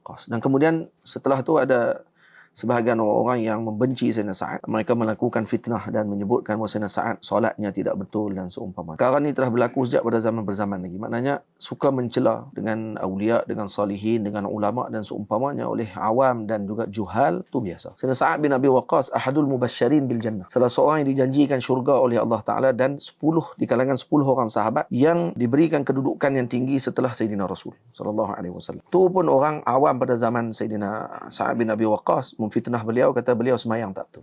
Waqqas. Dan kemudian setelah itu ada sebahagian orang yang membenci Sayyidina Sa'ad. Mereka melakukan fitnah dan menyebutkan bahawa Sayyidina Sa'ad solatnya tidak betul dan seumpama. Perkara ini telah berlaku sejak pada zaman berzaman lagi. Maknanya suka mencela dengan awliya, dengan salihin, dengan ulama dan seumpamanya oleh awam dan juga juhal, itu biasa. Sayyidina Sa'ad bin Abi Waqqas ahadul mubasysyirin bil jannah. Salah seorang yang dijanjikan syurga oleh Allah Ta'ala dan 10 di kalangan 10 orang sahabat yang diberikan kedudukan yang tinggi setelah Sayyidina Rasul sallallahu alaihi wasallam. Itu pun orang awam pada zaman Sayyidina Sa'ad bin Abi Waqqas memfitnah beliau, kata beliau semayang tak betul.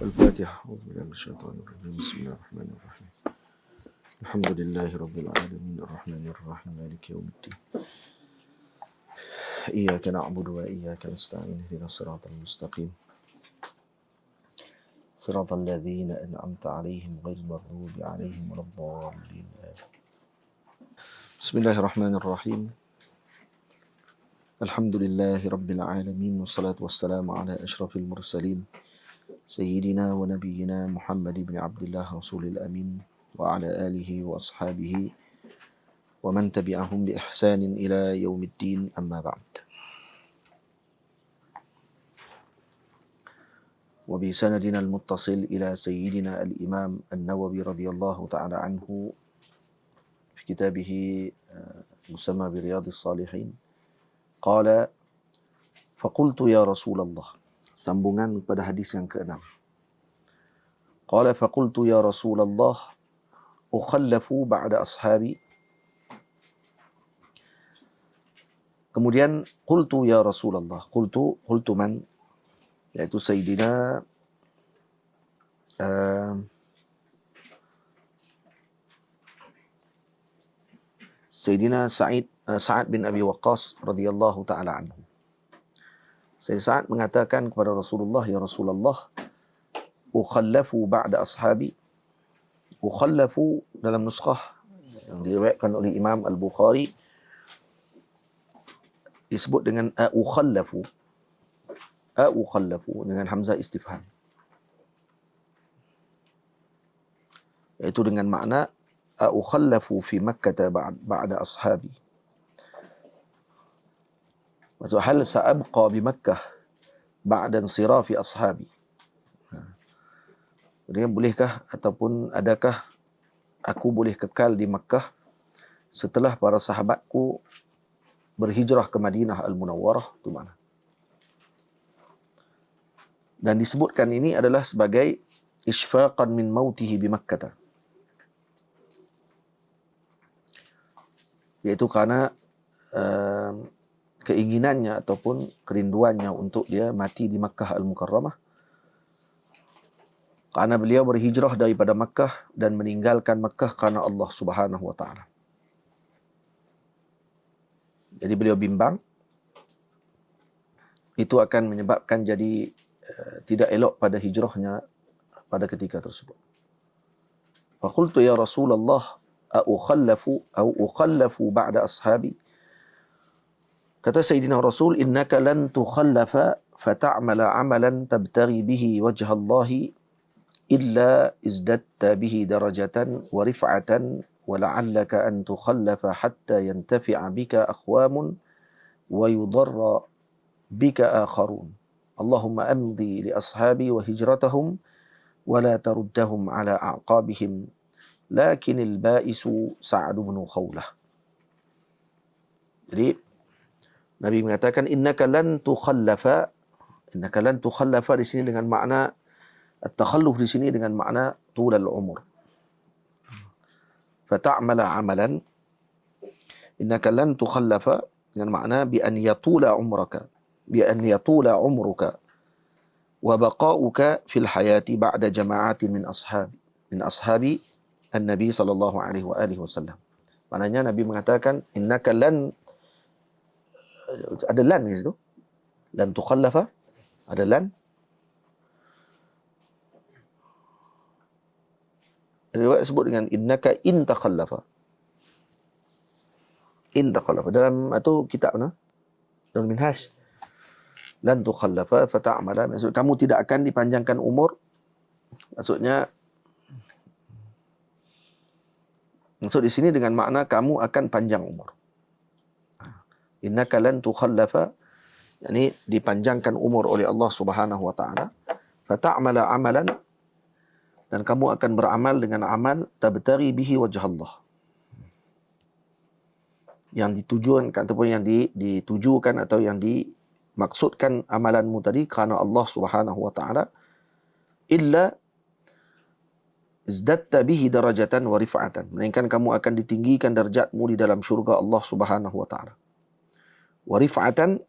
Al-Fatihah. Bismillahirrahmanirrahim. Alhamdulillahirabbil alamin arrahmanirrahim maliki yaumiddin. Iyyaka na'budu wa iyyaka nasta'in ihdinas siratal mustaqim. صراط الذين أنعمت عليهم غير المغضوب عليهم ولا الضالين. بسم الله الرحمن الرحيم. الحمد لله رب العالمين والصلاة والسلام على أشرف المرسلين سيدنا ونبينا محمد بن عبد الله رسول الأمين وعلى آله وأصحابه ومن تبعهم بإحسان إلى يوم الدين أما بعد. وبسندنا المتصل إلى سيدنا الإمام النووي رضي الله تعالى عنه في كتابه مسمى برياض الصالحين قال فقلت يا رسول الله. Sambungan pada hadis yang ke-6. قال فقلت يا رسول الله أخلف بعد أصحابي. Kemudian qultu ya Rasulullah. Qultu man, yaitu Sayyidina Sa'ad bin Abi Waqqas radhiyallahu ta'ala anhu. Sayyidina Sa'ad mengatakan kepada Rasulullah, ya Rasulullah, ukhallafu ba'da ashabi. Ukhallafu dalam nuskhah yang diriwayatkan oleh Imam Al-Bukhari disebut dengan ukhallafu. Ukhallafu dengan hamzah istifham, yaitu dengan makna ukhallafu fi Makkah ba'da ashabi. Maksud hal sa'abqa bi Makkah ba'da insirafi ashabi. Jadi bolehkah ataupun adakah aku boleh kekal di Makkah setelah para sahabatku berhijrah ke Madinah Al-Munawwarah? Itu mana? Dan disebutkan ini adalah sebagai isfaqan min mautihi bi Makkah. Yaitu karena keinginannya ataupun kerinduannya untuk dia mati di Makkah Al-Mukarramah. Karena beliau berhijrah daripada Makkah dan meninggalkan Makkah karena Allah Subhanahu wa taala. Jadi beliau bimbang itu akan menyebabkan jadi tidak elok pada hijrahnya pada ketika tersebut. Faqultu ya Rasulullah ukhallafu ba'da ashabi. Kata Sayyidina Rasul, innaka lan tukhallafa fata'mala amalan tabtaghi bihi wajha Allah illa izdatta bihi darajatan wa rif'atan wa la'allaka an tukhallafa hatta yantafi'a bika aqwamun wa yudarra bika akharun. Allahumma amdi li ashabi wa hijratahum wa la taruddahum ala a'qabihim lakinil ba'isu Sa'ad bin Khawlah. Jadi Nabi mengatakan innaka lan tukhallafa di sini dengan makna at-takhalluf di sini dengan makna tulal umur. Fata'mala amalan, innaka lan tukhallafa dengan makna bi an yatula umraka. بأن يطول عمرك وبقاؤك في الحياة بعد جماعات من أصحاب النبي صلى الله عليه وآله وسلم. Maknanya Nabi mengatakan innaka lan, ada lan di situ, lan tukhallafa, ada lan. Riwayat sebut dengan innaka in takhallafa. In takhallafa dalam itu kitab mana? Dalam Minhaj. Lan tukhallafa fata'mala, maksud kamu tidak akan dipanjangkan umur. Maksudnya Maksud di sini dengan makna kamu akan panjang umur. Innaka lan tukhallafa, yakni dipanjangkan umur oleh Allah Subhanahu wa taala. Fata'mala amalan, dan kamu akan beramal dengan amal tabtaghi bihi wajh Allah. Yang ditujukan ataupun yang ditujukan atau yang dimaksudkan amalanmu tadi kerana Allah Subhanahu wa taala, illa izdatta bihi darajatan wa rif'atan, melainkan kamu akan ditinggikan darjatmu di dalam syurga Allah Subhanahu wa taala. Wa rif'atan,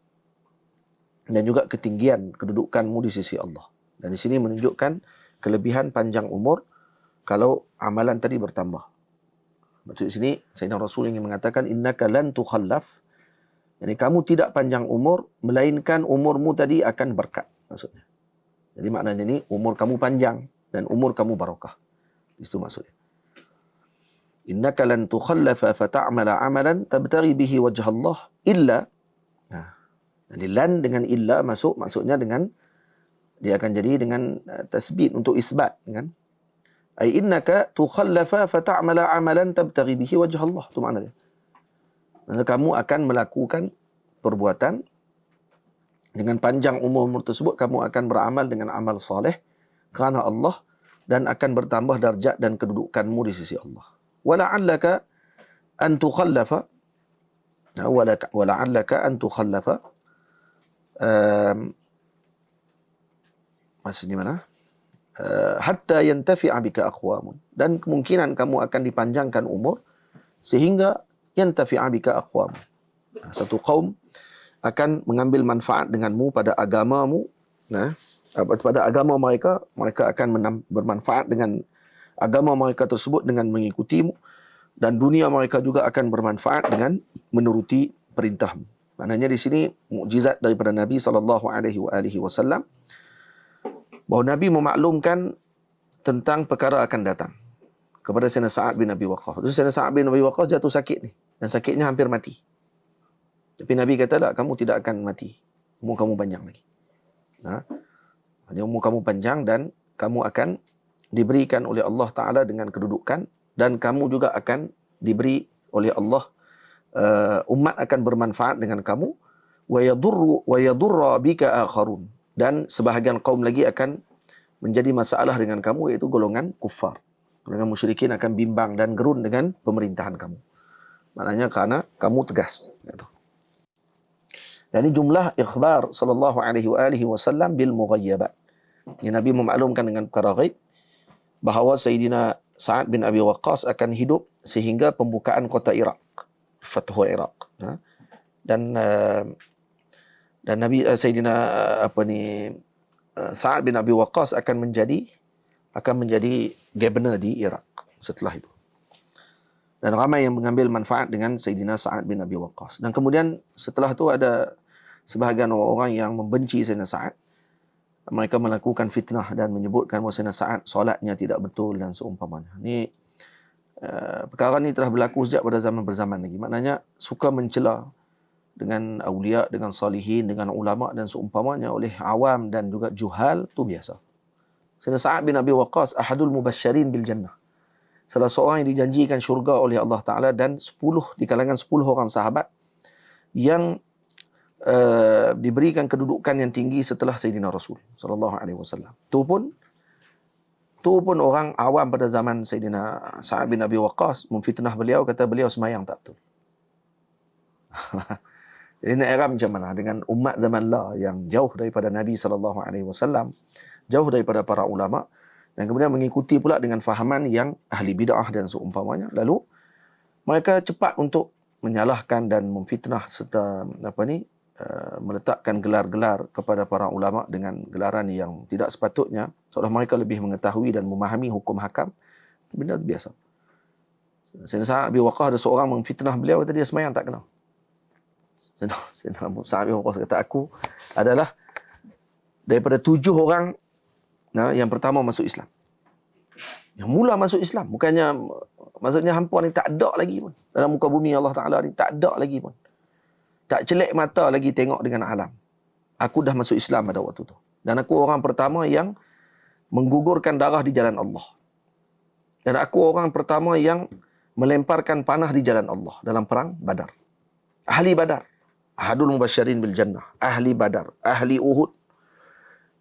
dan juga ketinggian kedudukanmu di sisi Allah. Dan di sini menunjukkan kelebihan panjang umur kalau amalan tadi bertambah. Maksud di sini Sayyidina Rasul ingin mengatakan innaka lan tukhallaf, yani kamu tidak panjang umur melainkan umurmu tadi akan berkat, maksudnya. Jadi maknanya ni umur kamu panjang dan umur kamu barakah. Itu maksudnya. Innaka lan tukhallafa fata'mala amalan tabtaghi bihi wajh Allah illa. Nah, jadi lan dengan illa masuk, maksudnya dengan dia akan jadi dengan tasbit untuk isbat, kan? Ai innaka tukhallafa fata'mala amalan tabtaghi bihi wajh Allah. Itu makna dia. Maksudnya kamu akan melakukan perbuatan dengan panjang umur tersebut, kamu akan beramal dengan amal soleh kerana Allah dan akan bertambah darjat dan kedudukanmu di sisi Allah. Wala'allaka an tukhallafa, wala'allaka an tukhallafa, maksudnya mana? Hatta yantafi'a bika aqwamun, dan kemungkinan kamu akan dipanjangkan umur sehingga yantafi'a bika aqwamun, satu kaum akan mengambil manfaat denganmu pada agamamu, nah, pada agama mereka, mereka akan bermanfaat dengan agama mereka tersebut dengan mengikutimu, dan dunia mereka juga akan bermanfaat dengan menuruti perintahmu. Maknanya di sini mukjizat daripada Nabi SAW, bahawa Nabi memaklumkan tentang perkara akan datang kepada Sayyidina Sa'ad bin Abi Waqqas. Sayyidina Sa'ad bin Abi Waqqas jatuh sakit ni, dan sakitnya hampir mati. Tapi Nabi kata, tak, kamu tidak akan mati. Umur kamu panjang lagi. Umur kamu panjang dan kamu akan diberikan oleh Allah Ta'ala dengan kedudukan, dan kamu juga akan diberi oleh Allah, umat akan bermanfaat dengan kamu. Wa yadurra bika akharun, dan sebahagian kaum lagi akan menjadi masalah dengan kamu, iaitu golongan kufar. Golongan musyrikin akan bimbang dan gerun dengan pemerintahan kamu. Maknanya kerana kamu tegas. Dan ini jumlah ikhbar sallallahu alaihi wasallam bil mughayyabat. Yang Nabi memaklumkan dengan perkara ghaib bahawa Sayyidina Sa'ad bin Abi Waqqas akan hidup sehingga pembukaan kota Iraq, Fathu Iraq. Dan Nabi Sayyidina Sa'ad bin Abi Waqqas akan menjadi governor di Iraq setelah itu. Dan ramai yang mengambil manfaat dengan Sayyidina Sa'ad bin Abi Waqqas. Dan kemudian setelah itu ada sebahagian orang yang membenci Sayyidina Sa'ad. Mereka melakukan fitnah dan menyebutkan bahawa Sayyidina Sa'ad solatnya tidak betul dan seumpamanya. Ini perkara ini telah berlaku sejak pada zaman berzaman lagi. Maknanya suka mencela dengan awliya, dengan salihin, dengan ulama dan seumpamanya oleh awam dan juga juhal, itu biasa. Sayyidina Sa'ad bin Abi Waqqas ahadul mubasysyirin bil jannah, salah seorang yang dijanjikan syurga oleh Allah Ta'ala, dan 10 di kalangan 10 orang sahabat yang diberikan kedudukan yang tinggi setelah Sayyidina Rasul sallallahu alaihi wasallam. Itu pun orang awam pada zaman Sayyidina Sa'ad bin Abi Waqqas memfitnah beliau, kata beliau semayang tak betul. Jadi nak era macam mana dengan umat zaman lah yang jauh daripada Nabi sallallahu alaihi wasallam, jauh daripada para ulama, dan kemudian mengikuti pula dengan fahaman yang ahli bid'ah dan seumpamanya. Lalu mereka cepat untuk menyalahkan dan memfitnah serta meletakkan gelar-gelar kepada para ulama dengan gelaran yang tidak sepatutnya, seolah mereka lebih mengetahui dan memahami hukum hakam. Benda biasa. Sayyidina Sa'ad bin Waqqas ada seorang memfitnah beliau, kata dia semayang tak kenal. Sayyidina Sa'ad bin Waqqas kata, aku adalah daripada 7 orang yang pertama masuk Islam. Yang mula masuk Islam. Bukannya, maksudnya hampa ni tak ada lagi pun. Dalam muka bumi Allah Ta'ala ni tak ada lagi pun. Tak celek mata lagi tengok dengan alam. Aku dah masuk Islam pada waktu tu. Dan aku orang pertama yang menggugurkan darah di jalan Allah. Dan aku orang pertama yang melemparkan panah di jalan Allah dalam perang Badar. Ahli Badar, ahadul mubasyirin bil jannah, ahli Badar, ahli Uhud,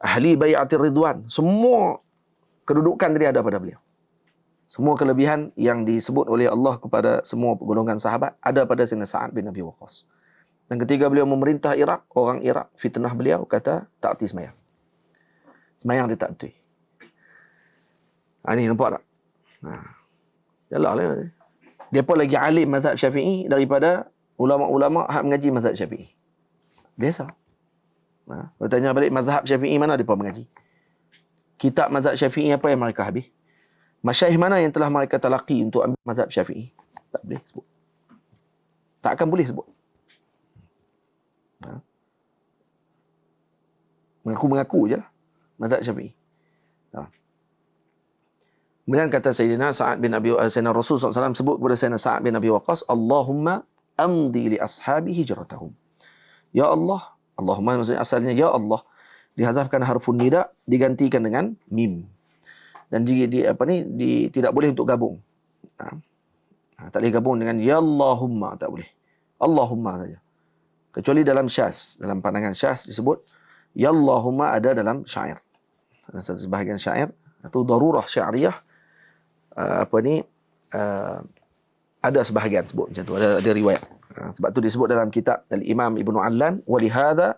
ahli Bai'atir Ridwan, semua kedudukan dia ada pada beliau. Semua kelebihan yang disebut oleh Allah kepada semua golongan sahabat ada pada Sayyidina Sa'ad bin Abi Waqqas. Dan ketika beliau memerintah Iraq, orang Iraq fitnah beliau, kata tak erti semayang. Semayang dia tak erti. Ini nampak tak? Jalan lah. Dia pun lagi alim mazhab Syafi'i daripada ulama-ulama yang mengaji mazhab Syafi'i. Biasa. Bertanya balik mazhab Syafi'i mana dia pun mengaji. Kitab mazhab Syafi'i apa yang mereka habis? Masyaikh mana yang telah mereka talaqi untuk ambil mazhab Syafi'i? Tak boleh sebut. Tak akan boleh sebut. Mengaku-mengaku je lah mazhab Syafi'i. Kemudian kata Sayyidina Sa'ad bin Abi Sayyidina Rasul SAW sebut kepada Sayyidina Sa'ad bin Abi Waqqas, Allahumma amdi li ashabi hijratahum. Ya Allah, Allahumma maksudnya asalnya ya Allah, dihazafkan harfun nida digantikan dengan mim. Dan tidak boleh untuk gabung. Tak boleh gabung dengan ya Allahumma, tak boleh. Allahumma saja. Kecuali dalam syaz, dalam pandangan syaz disebut ya Allahumma ada dalam syair. Ada satu sebahagian syair atau darurah syariah ada sebahagian sebut macam tu, ada riwayat. Sebab tu disebut dalam kitab Al-Imam Ibn Allan, walihada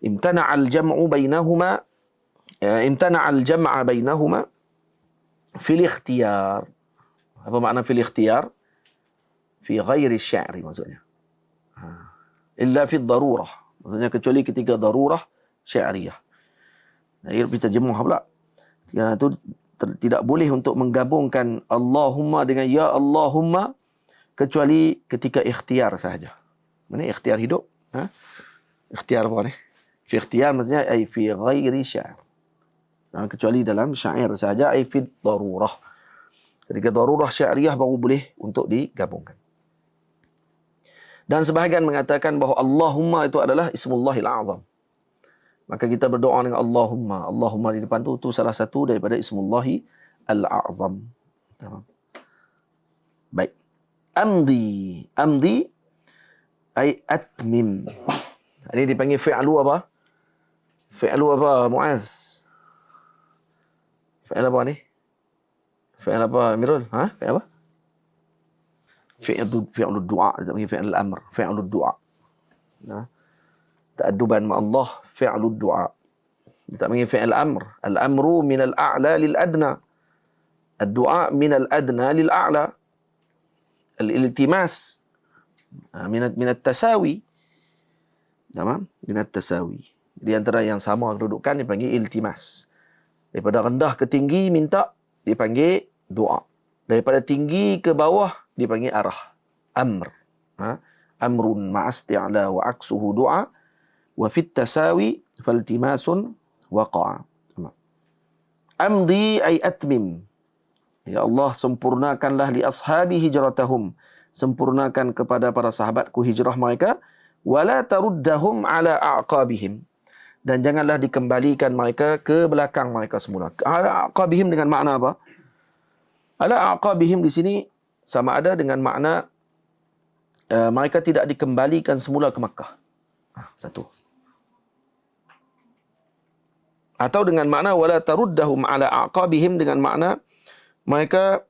imtana'a al-jam'u bainahuma fil ikhtiyar. Apa makna fil ikhtiyar? Fi ghairi syairi maksudnya. Illa fi darurah. Maksudnya kecuali ketika darurah syariah. Ia kita terjemah pula. Yang itu tidak boleh untuk menggabungkan Allahumma dengan ya Allahumma kecuali ketika ikhtiar sahaja. Mana ikhtiar hidup? Ikhtiar apa ni? Fi ikhtiar maksudnya ay fi ghairi syair. Kecuali dalam syair sahaja ay fi darurah. Ketika darurah syariah baru boleh untuk digabungkan. Dan sebahagian mengatakan bahawa Allahumma itu adalah Ismullahil A'zam. Maka kita berdoa dengan Allahumma. Allahumma di depan tu salah satu daripada Ismullahi Al-A'zam. Baik. Amdi. Amdi ay atmim. Ini dipanggil fi'lu apa? Fi'lu apa, Muaz? Fi'l apa ni? Fi'l apa, Amirul? Fi'l apa? Fi'lu du'a. Dia panggil fi'l al-amr. Fi'lu du'a. Ta'adduban ma Allah, fi'lu du'a. Dia tak panggil fi'l amr. Al-amru min al-a'la lil-adna. Ad-du'a min al-adna lil-a'la. Al-iltimas min at-tasawi. Tamam? Min at-tasawi. Di antara yang sama kedudukan dipanggil iltimas. Daripada rendah ke tinggi minta dipanggil doa. Daripada tinggi ke bawah dipanggil arah. Amr. Amrun ma'asti'la wa aksuhu du'a. Wa fit tasawi faltimasun waqa'a. Amdi ay atmim. Ya Allah, sempurnakanlah li ashabi hijratahum. Sempurnakan kepada para sahabatku hijrah mereka. Wala taruddahum ala a'qabihim. Dan janganlah dikembalikan mereka ke belakang mereka semula. Ala a'qabihim dengan makna apa? Ala a'qabihim di sini sama ada dengan makna mereka tidak dikembalikan semula ke Makkah. Satu. Atau dengan makna wala taruddahum ala a'qabihim dengan makna mereka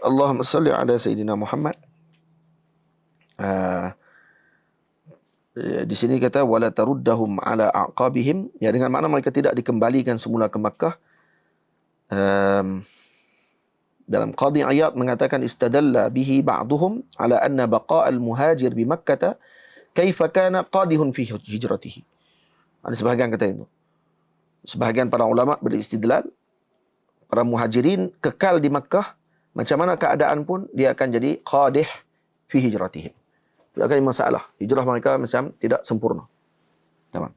Allahumma salli ala Sayyidina Muhammad. Di sini kata wala taruddahum ala a'qabihim, ya dengan makna mereka tidak dikembalikan semula ke Makkah. Dalam Qadhi Iyad mengatakan istadalla bihi ba'duhum ala anna baqa'al muhajir bi Makkah kaifa kana qadihun fi hijratihi. Ada sebahagian kata itu. Sebahagian para ulama beristidlal para muhajirin kekal di Makkah macam mana keadaan pun dia akan jadi qadih fi hijratihim. Tidak akan masalah. Hijrah mereka macam tidak sempurna. Tamam.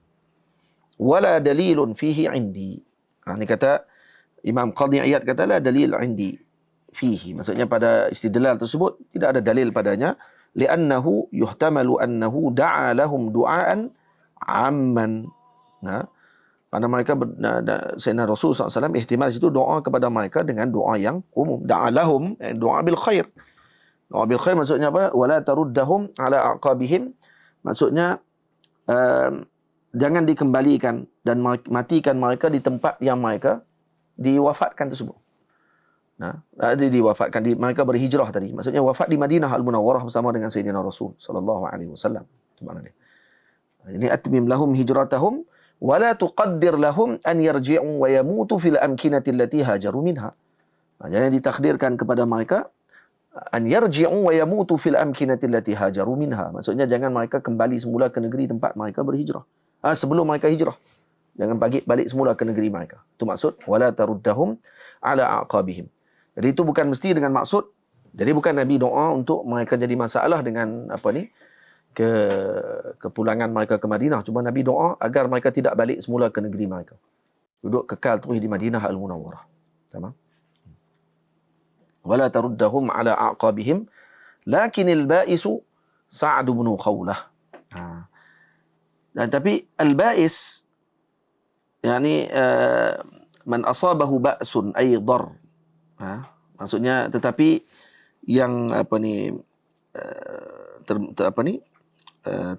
Wala dalilun fihi indi. Ini kata Imam Qadhi Iyad kata la dalil indi fihi. Maksudnya pada istidlal tersebut tidak ada dalil padanya li'annahu yuhtamalu annahu da'a lahum du'aan amman. Kerana mereka Sayyidina Rasul SAW ihtimal situ doa kepada mereka dengan doa yang umum. Da'alahum, doa bil khair. Doa bil khair maksudnya apa? Wala taruddahum ala aqabihim. Maksudnya jangan dikembalikan dan matikan mereka di tempat yang mereka diwafatkan tersebut. Nah, diwafatkan mereka berhijrah tadi. Maksudnya wafat di Madinah Al-Munawwarah bersama dengan Sayyidina Rasul sallallahu alaihi wasallam. Subhanallah. Ini atmim lahum hijratahum wala tuqaddir lahum an yarji'u wa yamutu fil amkinati allati hajaru minha. Jangan ditakdirkan kepada mereka an yarji'u wa yamutu fil amkinati allati hajaru minha. Maksudnya jangan mereka kembali semula ke negeri tempat mereka berhijrah. Sebelum mereka hijrah. Jangan balik semula ke negeri mereka. Itu maksud wala taruddahum ala aqabihim. Jadi itu bukan mesti dengan maksud, jadi bukan Nabi doa untuk mereka jadi masalah dengan kepulangan mereka ke Madinah. Cuma Nabi doa agar mereka tidak balik semula ke negeri mereka. Duduk kekal terus di Madinah Al-Munawwarah. Sama? Wala taruddahum ala aqabihim lakinil ba'isu Sa'd bin Khawlah. Dan tapi al-ba'is yani man asabahu ba'sun ay dar. Maksudnya tetapi yang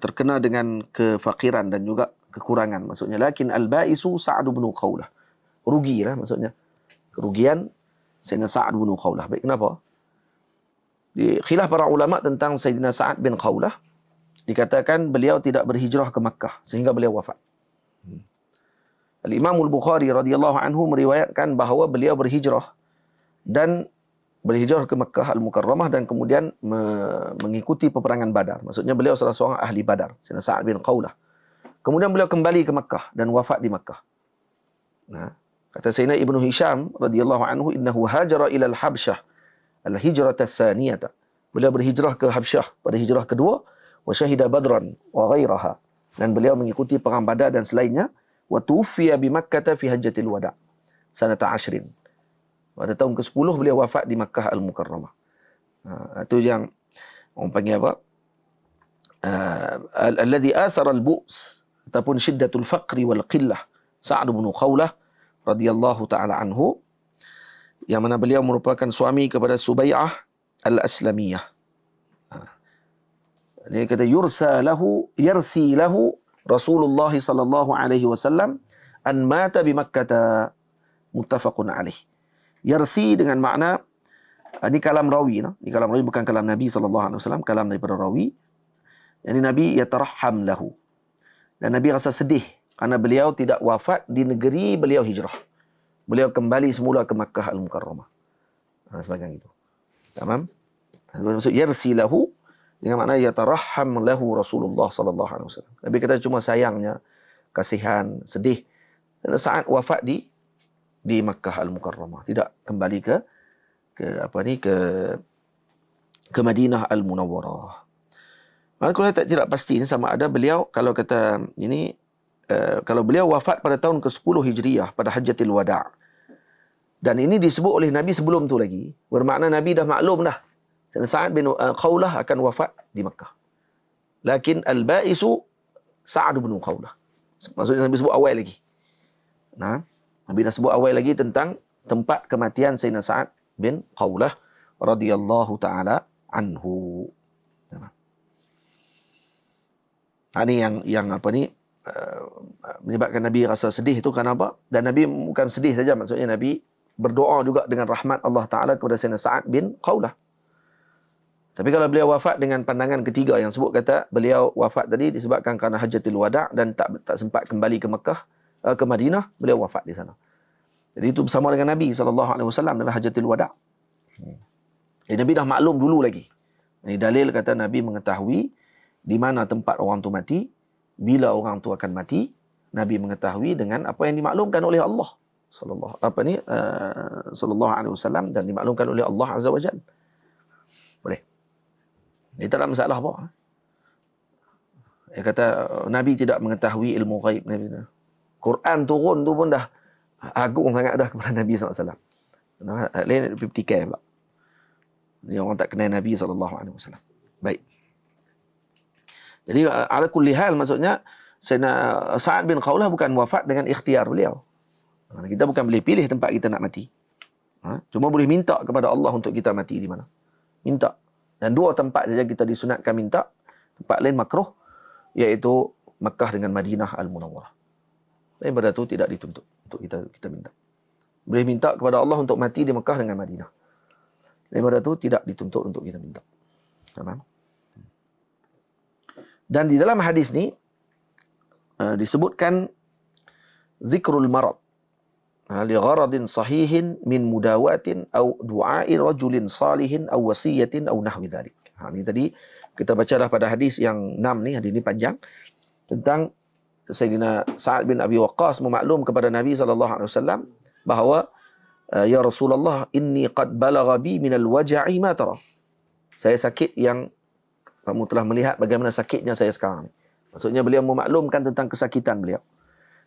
terkena dengan kefakiran dan juga kekurangan. Maksudnya lakin al-ba'isu Sa'd bin Khawlah. Rugilah maksudnya. Kerugian Sayyidina Sa'd bin Khawlah. Baik, kenapa? Di khilaf para ulama tentang Sayyidina Sa'd bin Khawlah, dikatakan beliau tidak berhijrah ke Makkah sehingga beliau wafat. Al-Imam Al-Bukhari radhiyallahu anhu meriwayatkan bahawa beliau berhijrah ke Makkah Al-Mukarramah dan kemudian mengikuti peperangan Badar. Maksudnya beliau salah seorang ahli Badar, Sayyidina Sa'd bin Khawlah. Kemudian beliau kembali ke Makkah dan wafat di Makkah. Nah, kata Sayyidina Ibnu Hisham radhiyallahu anhu, innahu hajara ila al-Habsyah al-hijrata tsaniyata. Beliau berhijrah ke Habsyah pada hijrah kedua, wa syahida Badran wa ghairaha. Dan beliau mengikuti perang Badar dan selainnya, wa tuwfiya bi Makkah fi hajjatil wada' sanata 10. Pada tahun ke-10 beliau wafat di Makkah Al-Mukarramah. Itu yang orang panggil apa? Alladhi athara al-bu's ataupun syiddatul faqri wal qillah. Sa'd bin Khawlah radhiyallahu taala anhu, yang mana beliau merupakan suami kepada Subai'ah Al-Aslamiyah. Dia kata yarsi lahu Rasulullah sallallahu alaihi wasallam an mata bi Makkah, muttafaqun alaih. Yarsi dengan makna, ini kalam rawi, ini kalam rawi bukan kalam Nabi sallallahu alaihi wasallam, kalam daripada rawi. Yani Nabi yatarahham lahu. Dan Nabi rasa sedih kerana beliau tidak wafat di negeri beliau hijrah. Beliau kembali semula ke Makkah Al-Mukarramah. Sebagainya itu. Tamam? Maksud yarsi lahu dengan makna yatarahham lahu Rasulullah sallallahu alaihi wasallam. Nabi kata cuma sayangnya, kasihan, sedih. Dan saat wafat di Makkah Al-Mukarramah, tidak kembali ke Madinah Al-Munawwarah. Maka kalau tidak pasti ini sama ada beliau, kalau kata ini kalau beliau wafat pada tahun ke-10 Hijriyah pada Hajjatil Wada'. Dan ini disebut oleh Nabi sebelum tu lagi. Bermakna Nabi dah maklum dah Sa'd bin Khawlah akan wafat di Makkah. Lakin al-ba'isu Sa'd bin Khawlah. Maksudnya Nabi sebut awal lagi. Nah, Nabi dah sebut awal lagi tentang tempat kematian Sayyidina Sa'd bin Khawlah radhiyallahu taala anhu. Ini yang menyebabkan Nabi rasa sedih itu kerana apa? Dan Nabi bukan sedih saja, maksudnya Nabi berdoa juga dengan rahmat Allah Taala kepada Sayyidina Sa'd bin Khawlah. Tapi kalau beliau wafat dengan pandangan ketiga yang sebut kata beliau wafat tadi disebabkan kerana Hajjatul Wada' dan tak sempat kembali ke Mekah, ke Madinah, beliau wafat di sana. Jadi itu bersama dengan Nabi SAW dalam Hajjatul Wada'. Jadi Nabi dah maklum dulu lagi. Ini dalil kata Nabi mengetahui di mana tempat orang tu mati, bila orang tu akan mati. Nabi mengetahui dengan apa yang dimaklumkan oleh Allah sallallahu alaihi wasallam dan dimaklumkan oleh Allah Azza wa Jalla. Boleh. Ini tak ada masalah apa. Dia kata Nabi tidak mengetahui ilmu ghaib. Quran turun tu pun dah agung sangat dah kepada Nabi SAW. Lain petikai pula. Ni orang tak kenal Nabi SAW. Baik. Jadi ala kulli hal maksudnya Sayyidina Sa'ad bin Khawlah bukan wafat dengan ikhtiar beliau. Kita bukan boleh pilih tempat kita nak mati. Cuma boleh minta kepada Allah untuk kita mati di mana. Minta. Dan 2 tempat saja kita disunatkan minta. Tempat lain makruh, iaitu Makkah dengan Madinah Al-Munawwarah. Lain pada itu tidak dituntut untuk kita minta. Boleh minta kepada Allah untuk mati di Makkah dengan Madinah. Lain pada itu tidak dituntut untuk kita minta. Faham? Dan di dalam hadis ni disebutkan zikrul marad li gharadin sahihin min mudawatin au du'a'i rajulin salihin au wasiyatin au nahwi dhalik. Ini tadi kita baca dah pada hadis yang 6 ni, hadis ni panjang, tentang Sayyidina Sa'ad bin Abi Waqqas memaklum kepada Nabi SAW bahawa ya Rasulullah, inni qad balagha bi minal waja'i ma tara. Saya sakit yang kamu telah melihat bagaimana sakitnya saya sekarang. Maksudnya beliau memaklumkan tentang kesakitan beliau.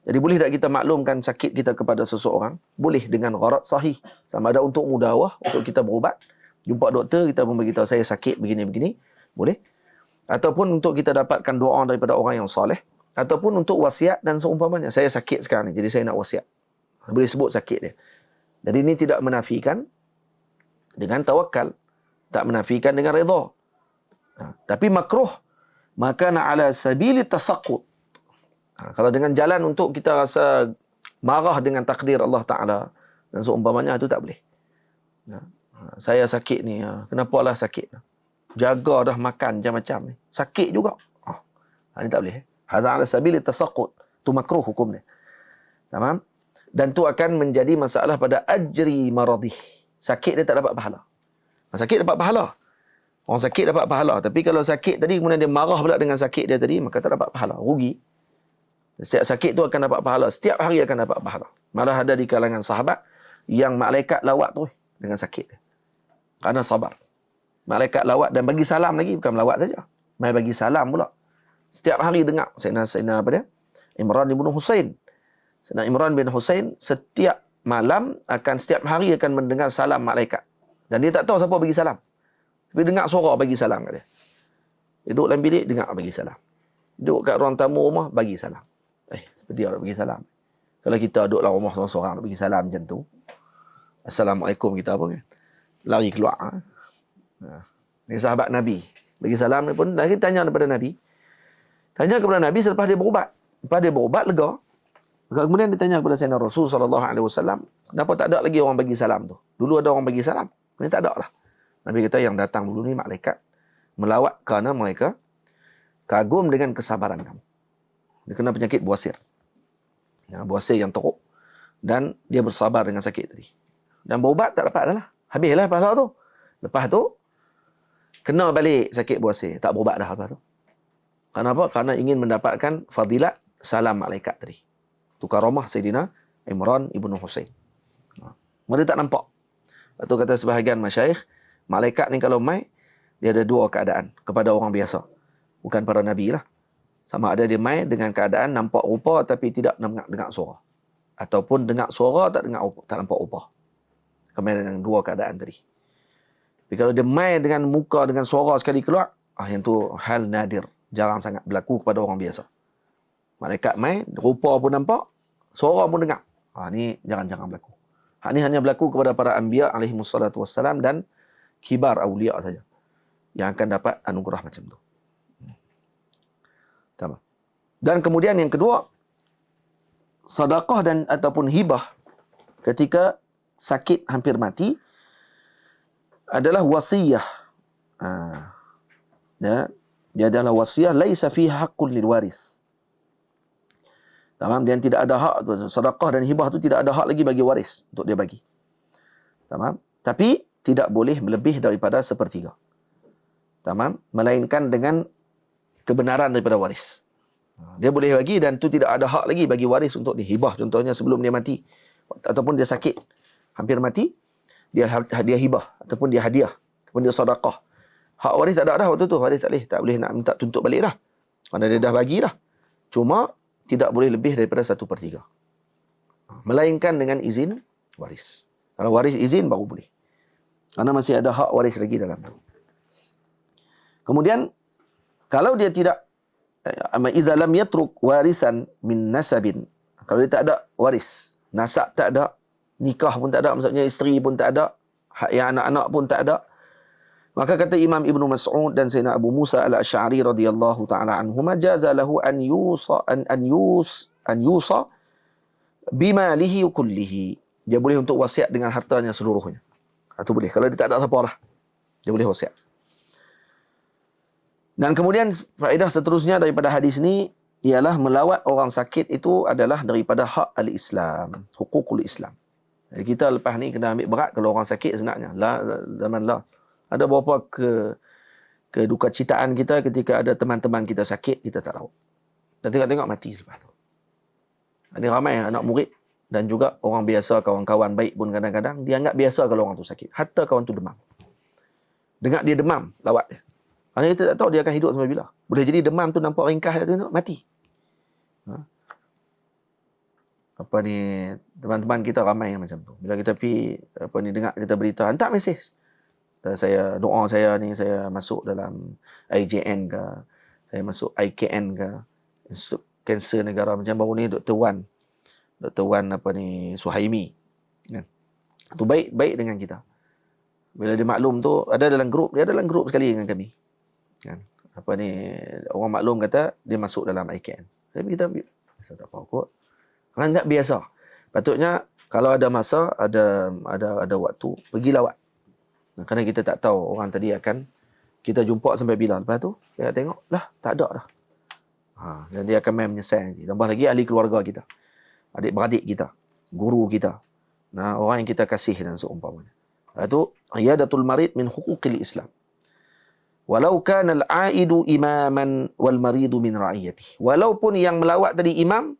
Jadi boleh tak kita maklumkan sakit kita kepada seseorang? Boleh dengan gharad sahih. Sama ada untuk mudawah, untuk kita berubat. Jumpa doktor, kita pun beritahu saya sakit begini-begini. Boleh. Ataupun untuk kita dapatkan doa daripada orang yang soleh. Ataupun untuk wasiat dan seumpamanya. Saya sakit sekarang ni, jadi saya nak wasiat. Boleh sebut sakit dia. Jadi ini tidak menafikan dengan tawakal. Tak menafikan dengan redha. Tapi makruh maka ala sabili tasaqqut. Kalau dengan jalan untuk kita rasa marah dengan takdir Allah Ta'ala dan seumpamanya, itu tak boleh. Saya sakit ni, kenapa lah sakit? Jaga dah makan macam-macam ni. Sakit juga. Ini tak boleh. Hadza ala sabili tasaqqut. Itu makruh hukum dia. Tamam? Dan tu akan menjadi masalah pada ajri maradih. Sakit dia tak dapat pahala. Sakit dapat pahala. Orang sakit dapat pahala. Tapi kalau sakit tadi kemudian dia marah pula dengan sakit dia tadi, maka tak dapat pahala. Rugi. Setiap sakit tu akan dapat pahala. Setiap hari akan dapat pahala. Malah ada di kalangan sahabat yang malaikat lawat tu dengan sakit dia. Kerana sabar. Malaikat lawat dan bagi salam lagi. Bukan melawat saja. Mai bagi salam pula. Setiap hari dengar. Sayyidina apa dia? Imran bin Husain. Sayyidina Imran bin Husain setiap malam setiap hari akan mendengar salam malaikat. Dan dia tak tahu siapa bagi salam. Tapi dengar suara bagi salam kat dia. Dia duduk dalam bilik, dengar bagi salam. Duduk kat ruang tamu rumah, bagi salam. Dia nak bagi salam. Kalau kita duduk dalam rumah seorang-seorang nak bagi salam macam tu, Assalamualaikum kita apa kan? Lari keluar. Ni sahabat Nabi. Bagi salam ni pun, lagi tanya kepada Nabi. Tanya kepada Nabi selepas dia berubat. Lepas dia berubat, lega. Kemudian dia tanya kepada Sayyidina Rasul SAW, kenapa tak ada lagi orang bagi salam tu? Dulu ada orang bagi salam. Ini tak ada lah. Nabi kata yang datang dulu ni malaikat melawat kerana mereka kagum dengan kesabaran kamu. Dia kena penyakit buasir. Buasir yang teruk. Dan dia bersabar dengan sakit tadi. Dan berubat tak dapat dah lah. Habislah pahala tu. Lepas tu, kena balik sakit buasir. Tak berubat dah lepas tu. Kenapa? Kerana ingin mendapatkan fadilat salam malaikat tadi. Itu karamah Sayyidina Imran ibn Husain. Mereka tak nampak. Itu kata sebahagian masyayikh, malaikat ni kalau mai, dia ada 2 keadaan kepada orang biasa. Bukan para Nabi lah. Sama ada dia mai dengan keadaan nampak rupa tapi tidak dengar suara. Ataupun dengar suara tak nampak rupa. Kemai dengan 2 keadaan tadi. Tapi kalau dia mai dengan muka, dengan suara sekali keluar, yang tu hal nadir. Jarang sangat berlaku kepada orang biasa. Malaikat mai, rupa pun nampak, suara pun dengar. Ni jarang-jarang berlaku. Hak ni hanya berlaku kepada para anbiya alaihimussalatu wassalam dan kibar awliya saja yang akan dapat anugerah macam tu. Tamam. Dan kemudian yang kedua, sedekah dan ataupun hibah ketika sakit hampir mati adalah wasiyah. Dia adalah wasiyah laisa fiha haqqun lil waris. Tamam, dia tidak ada hak. Sedekah dan hibah tu tidak ada hak lagi bagi waris untuk dia bagi. Tamam. Tapi tidak boleh melebih daripada 1/3. Tamam, melainkan dengan kebenaran daripada waris. Dia boleh bagi dan tu tidak ada hak lagi bagi waris untuk dihibah. Contohnya sebelum dia mati ataupun dia sakit hampir mati, dia hibah ataupun dia hadiah ataupun dia sedekah. Hak waris tak ada dah waktu tu. Waris tak boleh nak minta tuntut balik dah. Kerana dia dah bagi dah. Cuma tidak boleh lebih daripada 1/3. Melainkan dengan izin waris. Kalau waris izin baru boleh. Karena masih ada hak waris lagi dalam tu. Kemudian kalau dia tidak idza lam yatruk warisan min nasabin, kalau dia tak ada waris, nasab tak ada, nikah pun tak ada, maksudnya isteri pun tak ada, hak yang anak-anak pun tak ada, maka kata Imam Ibnu Mas'ud dan Sayyidina Abu Musa Al-Asy'ari radhiyallahu taala anhuma, jaza lahu an yusa bimalihi kullihi, dia boleh untuk wasiat dengan hartanya seluruhnya. Itu boleh kalau dia tak ada apa lah, dia boleh wasiat. Dan kemudian faedah seterusnya daripada hadis ni ialah melawat orang sakit itu adalah daripada hak al-Islam, hukukul Islam. Jadi kita lepas ni kena ambil berat kalau orang sakit sebenarnya. Zaman ada beberapa kedukacitaan kita ketika ada teman-teman kita sakit, kita tak rawat. Dan tengok-tengok mati selepas tu. Ada ramai anak murid dan juga orang biasa, kawan-kawan baik pun kadang-kadang dia anggap biasa kalau orang tu sakit. Hatta kawan tu demam. Dengar dia demam, lawat dia. Kerana kita tak tahu dia akan hidup sampai bila. Boleh jadi demam tu nampak ringkas, mati. Apa ni, teman-teman kita ramai yang macam tu. Bila kita pergi, dengar kita berita, hantar mesej. Doa saya ni, saya masuk dalam IJN ke, saya masuk IKN ke, Institut Kanser Negara. Macam baru ni Dr. Wan Suhaimi. Kan? Tu baik dengan kita. Bila dia maklum tu, dia ada dalam grup sekali dengan kami. Kan? Orang maklum kata dia masuk dalam IKN. Tapi kita tak apa kot. Kerana tak biasa. Patutnya kalau ada masa, ada waktu, pergi lawat. Kerana kita tak tahu orang tadi akan kita jumpa sampai bila. Lepas tu, dia tengok, tak ada dah. Dan dia akan main menyesal nanti. Tambah lagi ahli keluarga kita, adik-beradik kita, guru kita, orang yang kita kasih dan seumpamanya. Itu iyadatul marid min huquqil Islam. Walau kana al-aidu imaman wal maridu min ra'iyatihi. Walaupun yang melawat tadi imam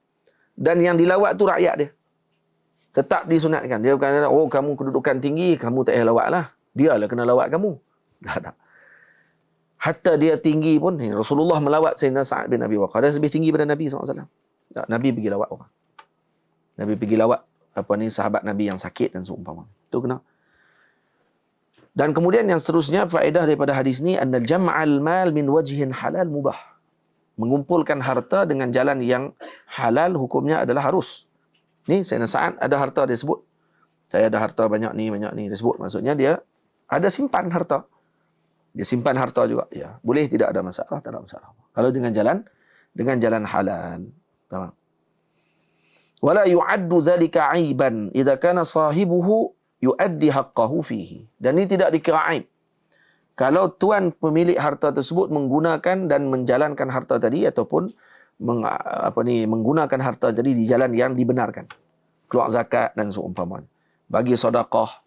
dan yang dilawat tu rakyat dia, tetap disunatkan. Dia bukan kamu kedudukan tinggi, kamu tak payah lawat lah. Dialah kena lawat kamu. Tak. Hatta dia tinggi pun, Rasulullah melawat Sayyidina Sa'ad bin Abi Waqqas. Dia lebih tinggi pada Nabi SAW. Nabi pergi lawat orang. Nabi pergi lawat sahabat Nabi yang sakit dan seumpama. Itu kena. Dan kemudian yang seterusnya, faedah daripada hadis ni, annal jam'al mal min wajhin halal mubah. Mengumpulkan harta dengan jalan yang halal, hukumnya adalah harus. Ni Sayyidina Sa'ad ada harta, dia sebut. Saya ada harta banyak ni. Dia sebut. Maksudnya dia ada simpan harta. Dia simpan harta juga. Ya, boleh, tidak ada masalah, tak ada masalah. Kalau dengan jalan halal. Tamam. Wala yu'addu dzalika 'aiban idza kana sahibuhu yuaddi haqqahu fihi. Dan ini tidak dikira aib. Kalau tuan pemilik harta tersebut menggunakan dan menjalankan harta tadi ataupun menggunakan harta tadi di jalan yang dibenarkan. Keluar zakat dan seumpamanya. Bagi sedekah.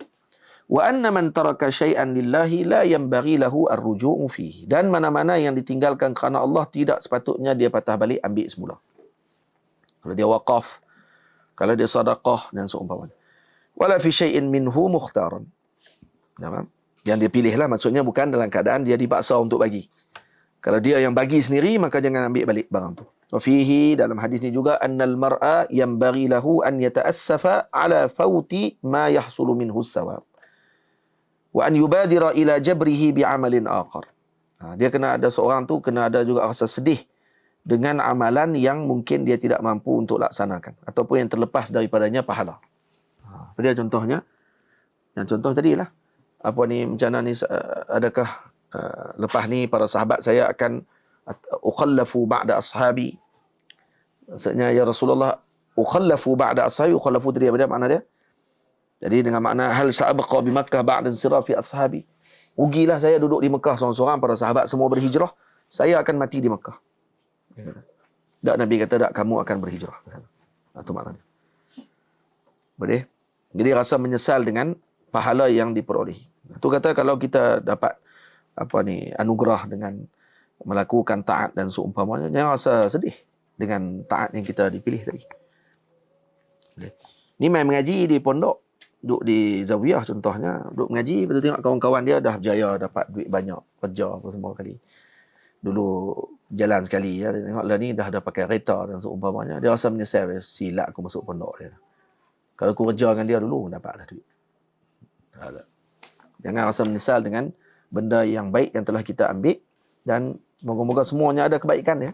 Wa anna man taraka syai'an lillahi la yanbaghi lahu ar-ruju'u fihi. Dan mana-mana yang ditinggalkan kerana Allah tidak sepatutnya dia patah balik ambil semula. Kalau dia waqaf, kalau dia sedekah dan seumpamanya. Wala fi syai'in minhu mukhtaran. Yang dia pilihlah, maksudnya bukan dalam keadaan dia dipaksa untuk bagi. Kalau dia yang bagi sendiri, maka jangan ambil balik barang tu. Wa fihi, dalam hadis ni juga, annal mar'a yanbaghi lahu an yata'assafa ala fawti ma yahsulu minhu as-sawab. Wa an yubadira ila jabrihi bi'amalin akhar. Dia kena ada seorang tu, kena ada juga rasa sedih dengan amalan yang mungkin dia tidak mampu untuk laksanakan. Ataupun yang terlepas daripadanya pahala. Dia contohnya, yang contoh tadi lah. Macam mana ni, adakah lepas ni para sahabat saya akan ukhallafu ba'da ashabi. Maksudnya, ya Rasulullah, ukhallafu ba'da ashabi. Ukhallafu tadi apa dia makna dia? Jadi dengan makna hal sa'abqa bi Makkah ba'da insirafi ashabi. Rugilah saya duduk di Mekah seorang-seorang, para sahabat semua berhijrah, saya akan mati di Mekah. Tak, Nabi kata tak, kamu akan berhijrah. Itu maknanya. Boleh? Jadi rasa menyesal dengan pahala yang diperolehi. Itu kata kalau kita dapat anugerah dengan melakukan taat dan seumpamanya, jangan rasa sedih dengan taat yang kita dipilih tadi. Boleh. Ni main mengaji di pondok, duduk di Zawiyah contohnya, duduk mengaji, betul tengok kawan-kawan dia dah berjaya dapat duit banyak, kerja apa semua kali. Dulu jalan sekali, dia tengok lah ni dah pakai kereta dan seumpamanya, dia rasa menyesal, silap aku masuk pondok dia. Kalau aku kerja dengan dia dulu, dapatlah duit. Jangan rasa menyesal dengan benda yang baik yang telah kita ambil, dan moga-moga semuanya ada kebaikan ya.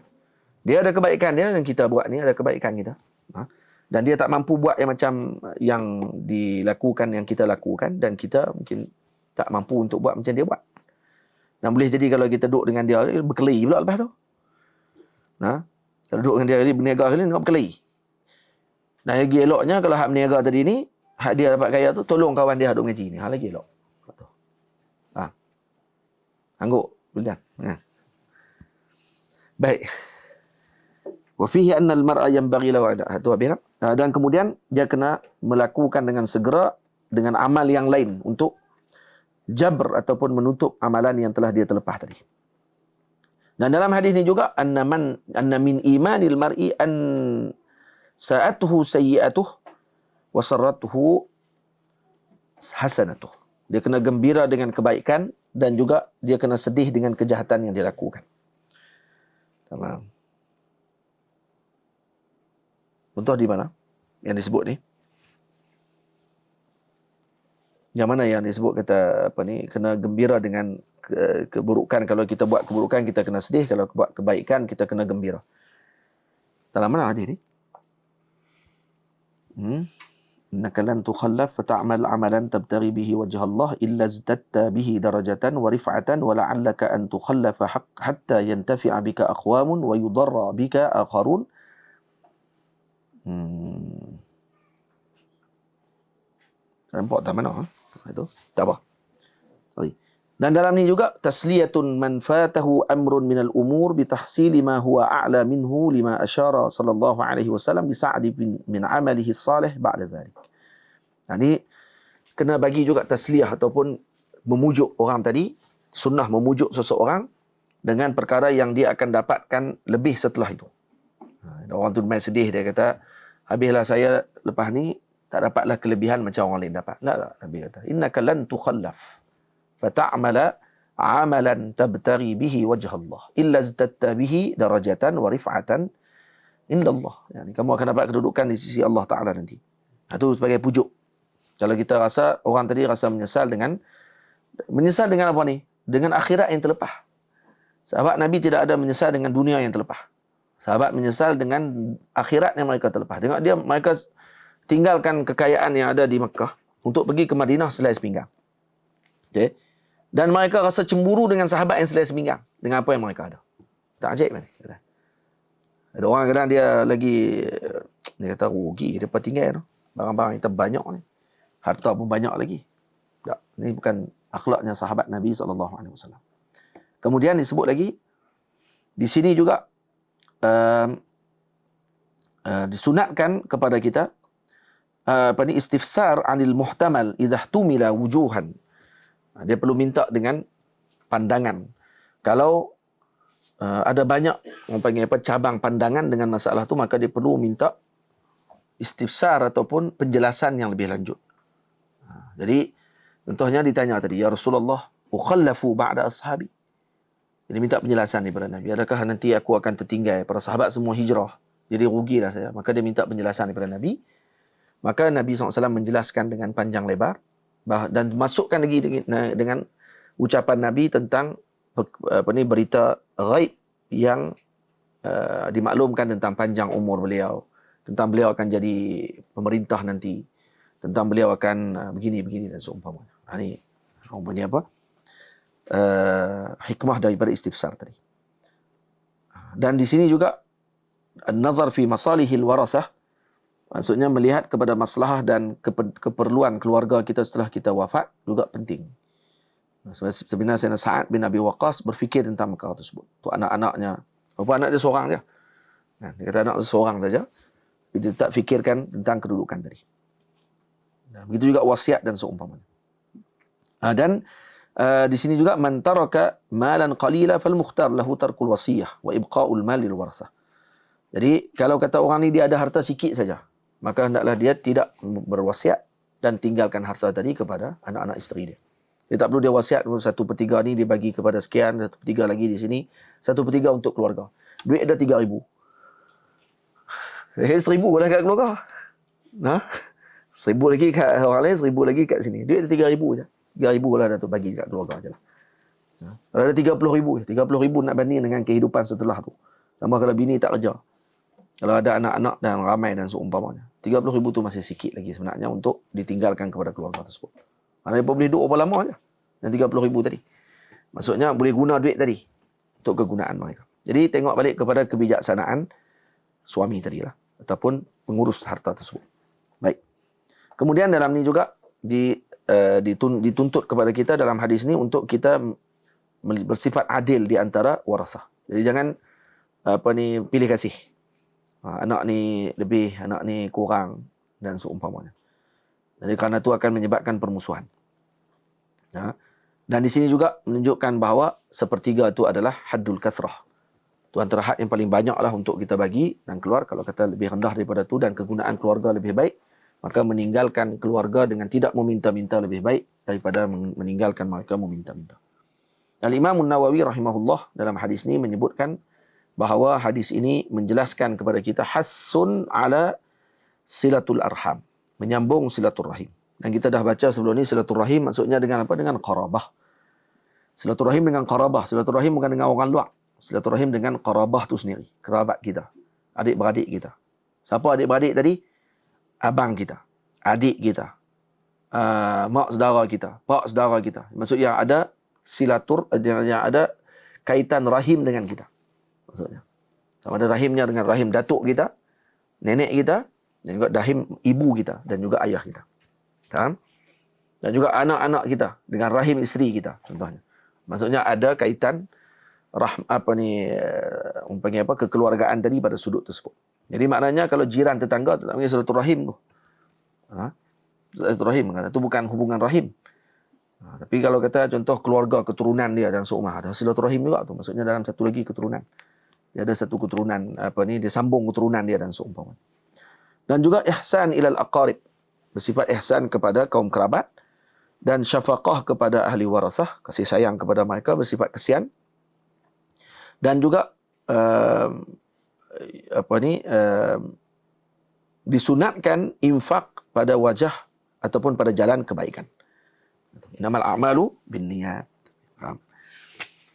Dia ada kebaikan dia yang kita buat ni, ada kebaikan kita. Ha? Dan dia tak mampu buat yang macam yang dilakukan, yang kita lakukan, dan kita mungkin tak mampu untuk buat macam dia buat. Dan boleh jadi kalau kita duduk dengan dia, berkelahi pula lepas tu. Ha? Kalau duduk dengan dia, berniaga kali ni, berkelahi. Dan lagi eloknya, kalau hak berniaga tadi ni, hak dia dapat kaya tu, tolong kawan dia duduk mengaji ni. Hak lagi elok. Ha? Angguk. Boleh. Ha. Baik. Wa fihi anna al-mar'a yanbaghi lahu tu habis. Dan kemudian dia kena melakukan dengan segera dengan amal yang lain untuk jabr ataupun menutup amalan yang telah dia terlepas tadi. Dan dalam hadis ni juga anna min imanil mar'i an sa'atuhu sayyi'atuh wa sarratuhu hasanatuh. Dia kena gembira dengan kebaikan dan juga dia kena sedih dengan kejahatan yang dia lakukan. Tamam. Contoh di mana yang disebut ni? Yang mana yang disebut kata apa ni, kena gembira dengan keburukan. Kalau kita buat keburukan kita kena sedih, kalau buat kebaikan kita kena gembira. Dalam mana hadis ni? Innaka lan tukhallaf fa ta'mal 'amalan tabtaghi bihi wajha Allah illa izdatta bihi darajatan wa rif'atan wa la'allaka an tukhallafa hatta yantafi'a bika aqwamun wa yudarra bika akharun. Nampak tak mana? Itu tak apa. Sorry. Dan dalam ni juga tasliyatun man fatahu amrun minal umur bi tahsili ma huwa a'la minhu lima asyara sallallahu alaihi wasallam bi sa'di min amalihi salih ba'da dhalik. Ini kena bagi juga tasliyah ataupun memujuk orang tadi, sunnah memujuk seseorang dengan perkara yang dia akan dapatkan lebih setelah itu. Orang tu main sedih, dia kata, habislah saya lepas ni tak dapatlah kelebihan macam orang lain dapat. Tak. Nabi kata, innaka lan tukhallaf fa ta'mala 'amalan tabtaghi bihi wajha Allah illa izdatta bihi darajatan wa rif'atan indallah. Yani kamu akan dapat kedudukan di sisi Allah Taala nanti. Itu sebagai pujuk. Kalau kita rasa orang tadi rasa menyesal dengan apa ni? Dengan akhirat yang terlepas. Sahabat Nabi tidak ada menyesal dengan dunia yang terlepas. Sahabat menyesal dengan akhirat yang mereka terlepas. Tengok dia, mereka tinggalkan kekayaan yang ada di Mekah untuk pergi ke Madinah selai sepinggang. Okay? Dan mereka rasa cemburu dengan sahabat yang selai sepinggang dengan apa yang mereka ada. Tak ajaib kan? Ada orang kadang dia lagi, dia kata rugi dia tinggal tu. Barang-barang kita banyak ni. Harta pun banyak lagi. Tak, ini bukan akhlaknya sahabat Nabi SAW. Kemudian disebut lagi di sini juga disunatkan kepada kita istifsar anil muhtamal idza tumila wujuhan. Dia perlu minta dengan pandangan. Kalau ada banyak orang panggil cabang pandangan dengan masalah tu, maka dia perlu minta istifsar ataupun penjelasan yang lebih lanjut. Jadi contohnya ditanya tadi, ya Rasulullah, ukhallafu ba'da ashabi. Jadi minta penjelasan daripada Nabi. Adakah nanti aku akan tertinggal? Para sahabat semua hijrah. Jadi rugilah saya. Maka dia minta penjelasan daripada Nabi. Maka Nabi SAW menjelaskan dengan panjang lebar. Dan masukkan lagi dengan ucapan Nabi tentang berita ghaib yang dimaklumkan tentang panjang umur beliau. Tentang beliau akan jadi pemerintah nanti. Tentang beliau akan begini-begini dan seumpamanya. Ini umpamanya apa? Hikmah daripada istifsar tadi. Dan di sini juga an-nazar fi masalihil warasah, maksudnya melihat kepada masalah dan keperluan keluarga kita setelah kita wafat juga penting. Sebenarnya Sayyidina Sa'ad bin Abi Waqqas berfikir tentang perkara tersebut. Tu anak-anaknya, walaupun anak dia seorang dia. Dia kata anak seorang saja, dia tak fikirkan tentang kedudukan tadi. Begitu juga wasiat dan seumpamanya. Dan di sini juga man taraka malan qalila fal mukhtar lahu tarkul wasiyah wa ibqa'ul mal lil warasah. Jadi kalau kata orang ni dia ada harta sikit saja, maka hendaklah dia tidak berwasiat dan tinggalkan harta tadi kepada anak-anak isteri dia. Dia tak perlu dia wasiat 1/3 ni dia bagi kepada sekian, 1/3 lagi di sini, 1/3 untuk keluarga. Duit ada 3,000. 1,000 lah kat keluarga. Nah, 1,000 lagi kat orang lain, 1,000 lagi kat sini. Duit ada 3,000 je. 3,000 lah Datuk bagi kat keluarga je lah. Kalau ada 30,000 nak banding dengan kehidupan setelah tu. Tambah kalau bini tak kerja. Kalau ada anak-anak dan ramai dan seumpamanya. 30,000 tu masih sikit lagi sebenarnya untuk ditinggalkan kepada keluarga tersebut. Mana dia boleh duduk berapa lama je. Dan 30,000 tadi. Maksudnya boleh guna duit tadi untuk kegunaan mereka. Jadi tengok balik kepada kebijaksanaan suami tadi lah. Ataupun pengurus harta tersebut. Baik. Kemudian dalam ni juga dituntut kepada kita dalam hadis ni untuk kita bersifat adil di antara warasah. Jadi jangan pilih kasih. Anak ni lebih, anak ni kurang dan seumpamanya. Jadi kerana itu akan menyebabkan permusuhan. Dan di sini juga menunjukkan bahawa sepertiga itu adalah haddul kathrah. Itu antara had yang paling banyak lah untuk kita bagi dan keluar. Kalau kata lebih rendah daripada itu dan kegunaan keluarga lebih baik, maka meninggalkan keluarga dengan tidak meminta-minta lebih baik daripada meninggalkan mereka meminta-minta. Al-Imam Nawawi rahimahullah dalam hadis ini menyebutkan bahawa hadis ini menjelaskan kepada kita hassun ala silatul arham, menyambung silaturrahim. Dan kita dah baca sebelum ni silaturrahim maksudnya dengan apa? Dengan qarabah. Silaturrahim dengan qarabah. Silaturrahim bukan dengan orang luar. Silaturrahim dengan qarabah tu sendiri, kerabat kita, adik-beradik kita. Siapa adik-beradik tadi? Abang kita, adik kita, mak saudara kita, pak saudara kita. Maksudnya ada yang ada kaitan rahim dengan kita. Maksudnya sama ada rahimnya dengan rahim datuk kita, nenek kita, dan juga rahim ibu kita dan juga ayah kita. Faham? Dan juga anak-anak kita dengan rahim isteri kita contohnya. Maksudnya ada kaitan kekeluargaan tadi pada sudut tersebut. Jadi maknanya kalau jiran tetangga tak panggil silaturahim tu. Silaturahim kan itu bukan hubungan rahim. Tapi kalau kata contoh keluarga keturunan dia dalam seumah ada silaturahim juga tu. Maksudnya dalam satu lagi keturunan. Dia ada satu keturunan dia sambung keturunan dia dan seumpama. Dan juga ihsan ilal aqarib, bersifat ihsan kepada kaum kerabat, dan syafaqah kepada ahli warasah, kasih sayang kepada mereka, bersifat kesian. Dan juga disunatkan infak pada wajah ataupun pada jalan kebaikan. Innamal a'malu binniyat.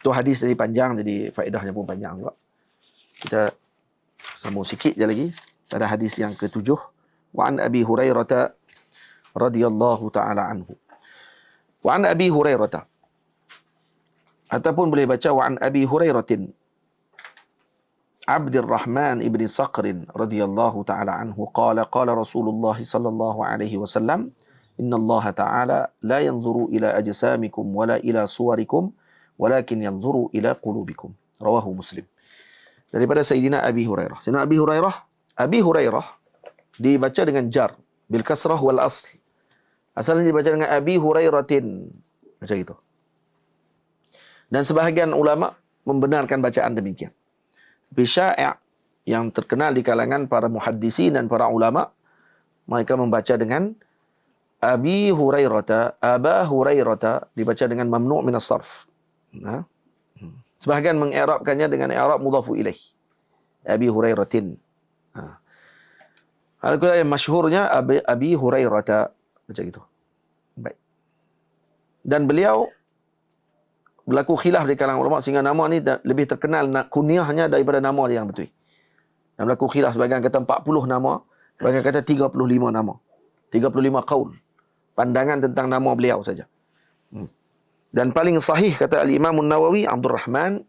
Itu hadis jadi panjang, jadi faedahnya pun panjang juga. Kita sambung sikit je lagi pada hadis yang ke-7. Wa an Abi Hurairah radhiyallahu taala anhu. Wa an Abi Hurairah, ataupun boleh baca wa an Abi Hurairatin Abdurrahman ibn Saqr radhiyallahu taala anhu qala qala Rasulullah sallallahu alaihi wasallam inna Allah taala la yanzuru ila ajsamikum wala ila suwarikum walakin yanzuru ila qulubikum. Rawahu Muslim. Daripada Sayyidina Abi Hurairah. Sayyidina Abi Hurairah dibaca dengan jar bil kasrah wal asl. Asalnya dibaca dengan Abi Hurairatin. Macam itu. Dan sebahagian ulama membenarkan bacaan demikian. Tapi sya'i' yang terkenal di kalangan para muhaddisin dan para ulama, mereka membaca dengan Abi Hurairah, Aba Hurairah, dibaca dengan mamnu' min as-sarf. Sebahagian mengi'rabkannya dengan i'rab mudhafu ilaih. Abi Hurairatin. Al-Qur'an yang masyhurnya Abi Hurairah macam itu. Baik. Dan beliau berlaku khilaf di kalangan ulama sehingga nama ni lebih terkenal kunyahnya daripada nama dia yang betul. Dan berlaku khilaf, sebagian kata 40 nama, sebagian kata 35 nama. 35 qaul. Pandangan tentang nama beliau saja. Dan paling sahih kata Al-Imam Nawawi Abdurrahman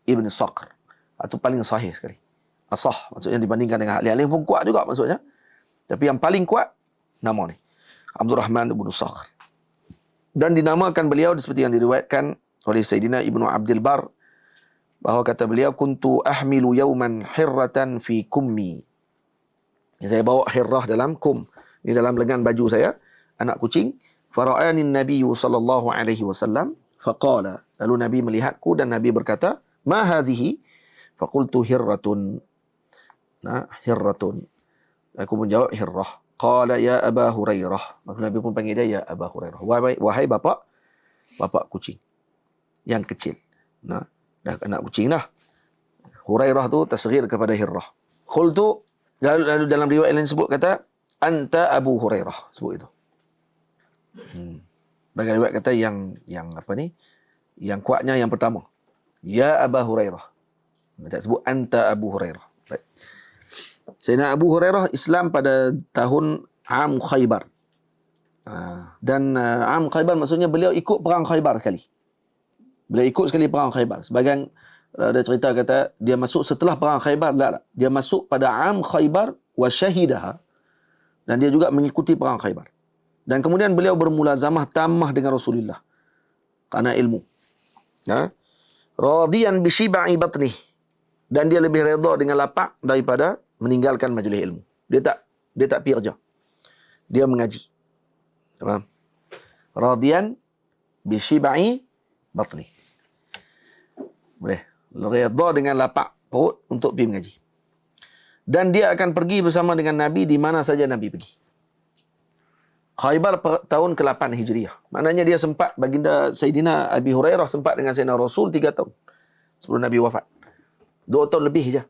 ibn Saqr. Itu paling sahih sekali. Asah maksudnya dibandingkan dengan hal lain pun kuat juga maksudnya. Tapi yang paling kuat nama ni Abdurrahman ibn Saqr. Dan dinamakan beliau seperti yang diriwayatkan oleh Sayyidina Ibnu Abdul Bar bahawa kata beliau kuntu ahmilu yawman hirratan fi kummi. Saya bawa hirrah dalam kum, di dalam lengan baju saya, anak kucing. Fara'ani Nabi sallallahu alaihi wasallam faqala, lalu Nabi melihatku dan Nabi berkata, "Ma hadhihi?" Faqultu hirratun. Hirratun. Aku menjawab hirrah. Qala ya Aba Hurairah. Maka Nabi pun panggil dia ya Aba Hurairah. Wahai bapak kucing yang kecil. Dah anak kucing dah. Hurairah tu tasghir kepada hirrah. Qultu, lalu dalam riwayat lain sebut kata anta Abu Hurairah, sebut itu. Bagi riwayat kata yang apa ni? Yang kuatnya yang pertama. Ya Aba Hurairah. Tak sebut anta Abu Hurairah. Baik. Sayyidina Abu Hurairah Islam pada tahun Am Khaybar. Dan Am Khaybar maksudnya beliau ikut perang Khaybar sekali. Beliau ikut sekali perang Khaybar. Sebagian ada cerita kata dia masuk setelah perang Khaybar. Tak. Dia masuk pada Am Khaybar wa syahidaha. Dan dia juga mengikuti perang Khaybar. Dan kemudian beliau bermulazamah tamah dengan Rasulullah. Karena ilmu. Radiyan bi shiba'i batnih. Dan dia lebih redha dengan lapak daripada meninggalkan majlis ilmu. Dia tak pergi kerja. Dia mengaji. Faham? Radiyan bi shiba'i batnih. Boleh. Redha dengan lapak perut untuk pergi mengaji. Dan dia akan pergi bersama dengan Nabi di mana saja Nabi pergi. Khaybar tahun ke-8 Hijriah. Maknanya dia sempat, baginda Sayyidina Abi Hurairah sempat dengan Sayyidina Rasul 3 tahun. Sebelum Nabi wafat. 2 tahun lebih je.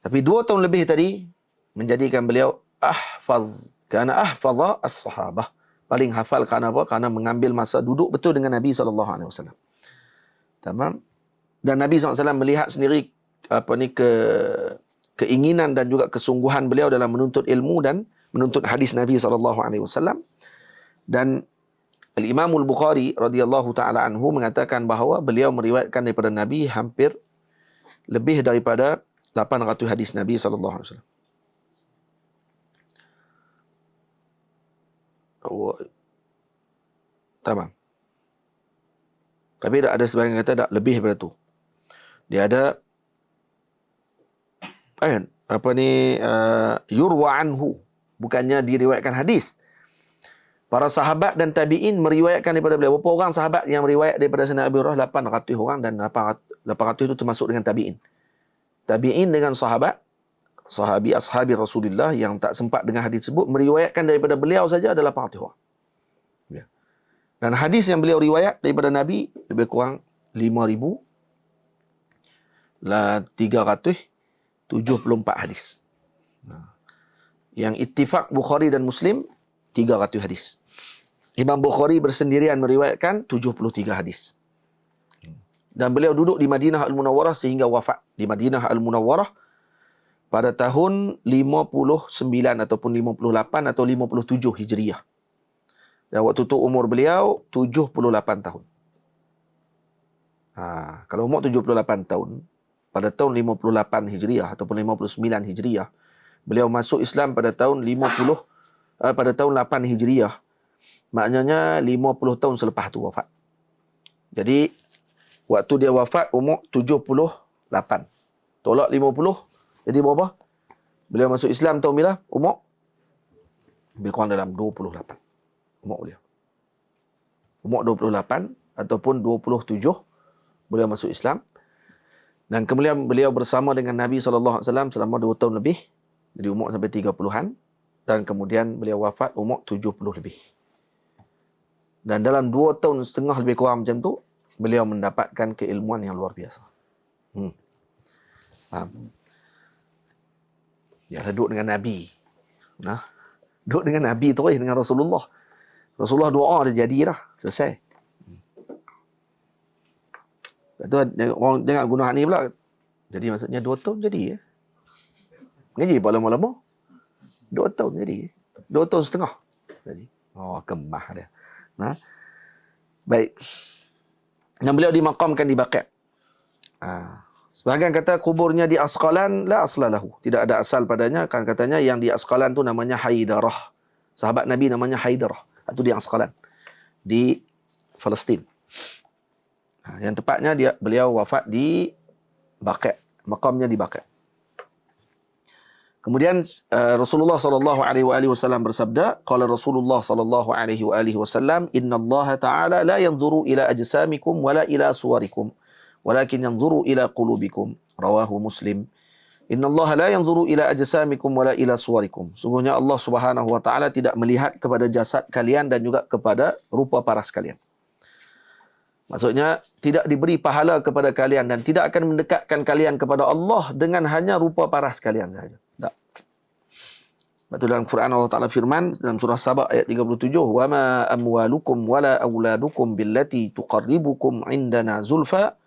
Tapi 2 tahun lebih tadi, menjadikan beliau ahfaz. Kerana ahfaza as-sahabah. Paling hafal kerana apa? Kerana mengambil masa duduk betul dengan Nabi SAW. Tamam? Dan Nabi SAW melihat sendiri keinginan dan juga kesungguhan beliau dalam menuntut ilmu dan menuntut hadis Nabi SAW. Dan Al-Imam Al-Bukhari radhiyallahu ta'ala anhu mengatakan bahawa beliau meriwayatkan daripada Nabi hampir lebih daripada 800 hadis Nabi SAW. Tamam. Tapi ada sebagian kata tak lebih daripada tu. Dia ada yurwa anhu, bukannya diriwayatkan hadis. Para sahabat dan tabi'in meriwayatkan daripada beliau. Berapa orang sahabat yang meriwayat daripada Sayyidina Abu Hurairah? 800 orang, dan 800 itu termasuk dengan tabi'in. Tabi'in dengan ashabi Rasulullah yang tak sempat dengan hadis tersebut meriwayatkan daripada beliau saja adalah 800 orang. Ya. Dan hadis yang beliau riwayat daripada Nabi lebih kurang 5,374 hadis. Yang ittifaq Bukhari dan Muslim 300 hadis. Imam Bukhari bersendirian meriwayatkan 73 hadis. Dan beliau duduk di Madinah Al-Munawwarah sehingga wafat di Madinah Al-Munawwarah pada tahun 59 ataupun 58 atau 57 Hijriah. Dan waktu itu umur beliau 78 tahun. Kalau umur 78 tahun, pada tahun 58 Hijriah ataupun 59 Hijriah, beliau masuk Islam pada tahun 8 Hijriah. Maknanya 50 tahun selepas tu wafat. Jadi waktu dia wafat umur 78. Tolak 50, jadi berapa? Beliau masuk Islam tahun bila? Umur lebih kurang dalam 28. Umur beliau. Umur 28 ataupun 27 beliau masuk Islam. Dan kemudian beliau bersama dengan Nabi SAW selama 2 tahun lebih. Jadi umur sampai 30-an. Dan kemudian beliau wafat umur 70 lebih. Dan dalam 2 tahun setengah lebih kurang macam tu, beliau mendapatkan keilmuan yang luar biasa. Ya, duduk dengan Nabi. Duduk dengan Nabi terus, dengan Rasulullah. Rasulullah doa dia jadi dah. Selesai. Lepas tu orang jangan guna ni pula. Jadi maksudnya 2 tahun jadi ya. Ngaji apa lama-lama? 2 tahun jadi. 2 tahun setengah. Jadi. Kemah dia. Baik. Dan beliau dimakamkan di Baqi'. Sebahagian kata kuburnya di Asqalan, la aslalahu. Tidak ada asal padanya. Kan katanya yang di Asqalan tu namanya Haidarah. Sahabat Nabi namanya Haidarah. Itu di Asqalan. Di Palestin. Yang tepatnya beliau wafat di Baqi'. Makamnya di Baqi'. Kemudian Rasulullah SAW bersabda, qala Rasulullah SAW, inna Allah Ta'ala la yanzuru ila ajsamikum wala ila suwarikum, walakin yanzuru ila qulubikum. Rawahu Muslim. Inna Allah la yanzuru ila ajsamikum wala ila suwarikum. Sungguhnya Allah Subhanahu wa Ta'ala tidak melihat kepada jasad kalian dan juga kepada rupa paras kalian. Maksudnya tidak diberi pahala kepada kalian dan tidak akan mendekatkan kalian kepada Allah dengan hanya rupa paras kalian saja. Tak. Betul, dalam Quran Allah Ta'ala firman dalam surah Sabah ayat 37, wa ma amwalukum wala auladukum billati tuqarribukum indana zulfa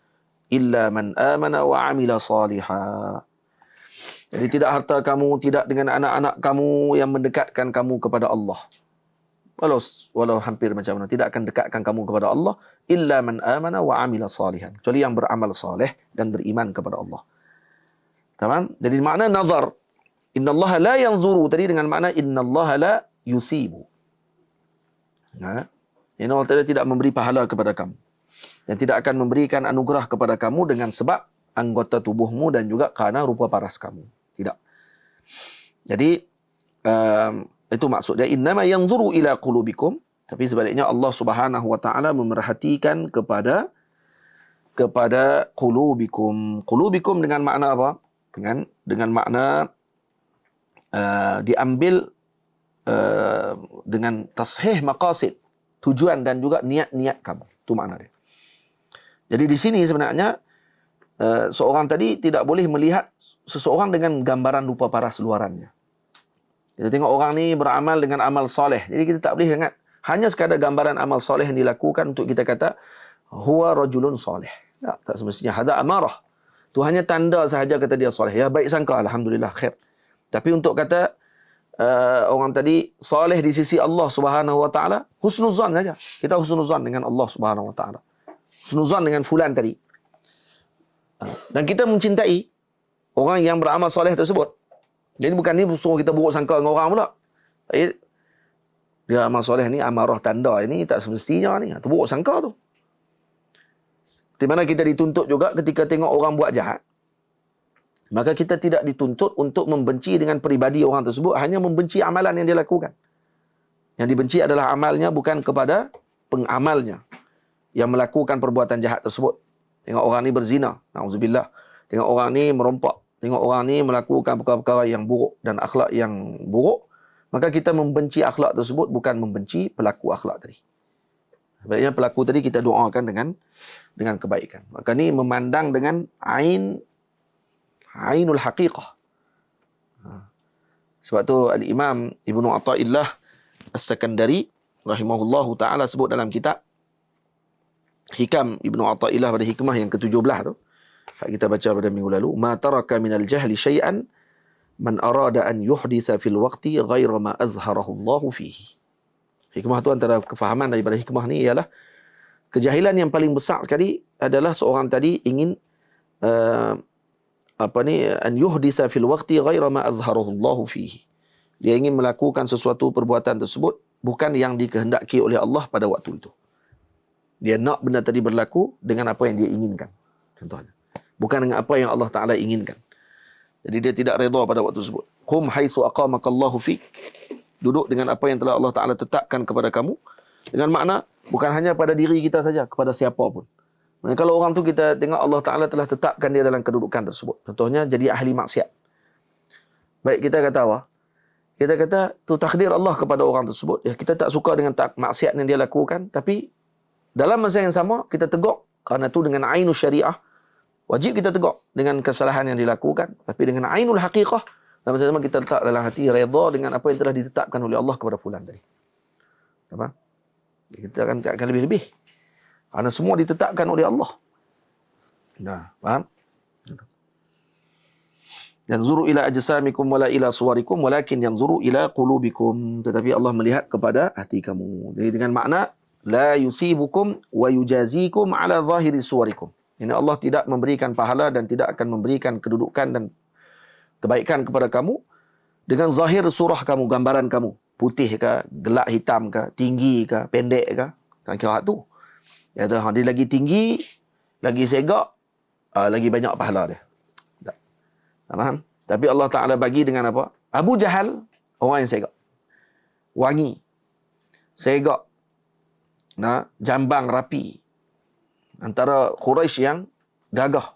illa man amana wa amila salihah. Jadi tidak harta kamu, tidak dengan anak-anak kamu yang mendekatkan kamu kepada Allah. Walau hampir macam mana, tidak akan dekatkan kamu kepada Allah illa man amana wa amila salihan, kecuali yang beramal soleh dan beriman kepada Allah. Tamam? Jadi makna nazar, innallaha la yanzuru tadi dengan makna innallaha la yusibu. Allah Ta'ala tidak memberi pahala kepada kamu dan tidak akan memberikan anugerah kepada kamu dengan sebab anggota tubuhmu dan juga kerana rupa paras kamu. Tidak. Jadi itu maksud dia, innama yanzuru ila qulubikum, tapi sebaliknya Allah Subhanahu wa taala memerhatikan kepada qulubikum. Qulubikum dengan makna apa? Dengan makna diambil dengan tashih maqasid, tujuan dan juga niat-niat kamu. Itu makna dia. Jadi di sini sebenarnya seorang tadi tidak boleh melihat seseorang dengan gambaran rupa paras luarannya. Kita tengok orang ni beramal dengan amal soleh. Jadi kita tak boleh ingat hanya sekadar gambaran amal soleh yang dilakukan untuk kita kata huwa rajulun soleh. Tak semestinya. Hadza amarah. Itu hanya tanda sahaja kata dia soleh. Ya baik sangka, alhamdulillah khair. Tapi untuk kata orang tadi soleh di sisi Allah Subhanahu wa taala, husnuzan saja. Kita husnuzan dengan Allah Subhanahu wa taala. Husnuzan dengan fulan tadi. Dan kita mencintai orang yang beramal soleh tersebut. Jadi bukan ni suruh kita buruk sangka dengan orang pula. Dia amal soleh ni amarah tanda ini tak semestinya ni. Itu buruk sangka tu. Di mana kita dituntut juga ketika tengok orang buat jahat. Maka kita tidak dituntut untuk membenci dengan peribadi orang tersebut, hanya membenci amalan yang dia lakukan. Yang dibenci adalah amalnya, bukan kepada pengamalnya yang melakukan perbuatan jahat tersebut. Tengok orang ni berzina, na'udzubillah. Tengok orang ni merompak. Tengok orang ni melakukan perkara-perkara yang buruk dan akhlak yang buruk. Maka kita membenci akhlak tersebut, bukan membenci pelaku akhlak tadi. Sebaliknya pelaku tadi kita doakan dengan kebaikan. Maka ni memandang dengan ainul haqiqah. Sebab tu Al-Imam Ibnu Athaillah As-Sakandari rahimahullahu ta'ala sebut dalam kitab Hikam Ibnu Athaillah pada hikmah yang ke-17 tu, kita baca pada minggu lalu, ma taraka minal jahli syai'an man arada an yuhditha fil waqti ghaira ma azharahu Allah fihi. Hikmah tu, antara kefahaman daripada hikmah ni ialah kejahilan yang paling besar sekali adalah seorang tadi ingin an yuhditha fil waqti ghaira ma azharahu Allah fihi. Dia ingin melakukan sesuatu perbuatan tersebut bukan yang dikehendaki oleh Allah pada waktu itu. Dia nak benda tadi berlaku dengan apa yang dia inginkan. Contohnya, bukan dengan apa yang Allah Ta'ala inginkan. Jadi dia tidak redha pada waktu tersebut. Qum haitsu aqamakallahu fik. Duduk dengan apa yang telah Allah Ta'ala tetapkan kepada kamu. Dengan makna bukan hanya pada diri kita saja, kepada siapa pun. Kalau orang tu kita tengok Allah Ta'ala telah tetapkan dia dalam kedudukan tersebut. Contohnya jadi ahli maksiat. Baik, kita kata apa? Kita kata tu takdir Allah kepada orang tersebut. Ya, kita tak suka dengan maksiat yang dia lakukan, tapi dalam masa yang sama kita tegur, kerana tu dengan ainul syariah. Wajib kita tegur dengan kesalahan yang dilakukan, tapi dengan ainul haqiqah, dalam masa yang sama kita letak dalam hati redha dengan apa yang telah ditetapkan oleh Allah kepada fulan tadi. Apa? Kita akan lebih-lebih. Kerana semua ditetapkan oleh Allah. Nah, faham? Yanzuru ila ajsamikum wala ila suwarikum walakin yanzuru ila qulubikum. Tetapi Allah melihat kepada hati kamu. Jadi dengan makna la yusibukum wa yujazikum ala zahiri suwarikum. Ini Allah tidak memberikan pahala dan tidak akan memberikan kedudukan dan kebaikan kepada kamu dengan zahir surah kamu, gambaran kamu. Putih ke, gelap hitam ke, tinggi ke, pendek ke. Kan kira tu. Ya, dia lagi tinggi, lagi segak, lagi banyak pahala dia. Tak faham? Tapi Allah Ta'ala bagi dengan apa? Abu Jahal, orang yang segak. Wangi. Segak. Jambang rapi. Antara Quraisy yang gagah.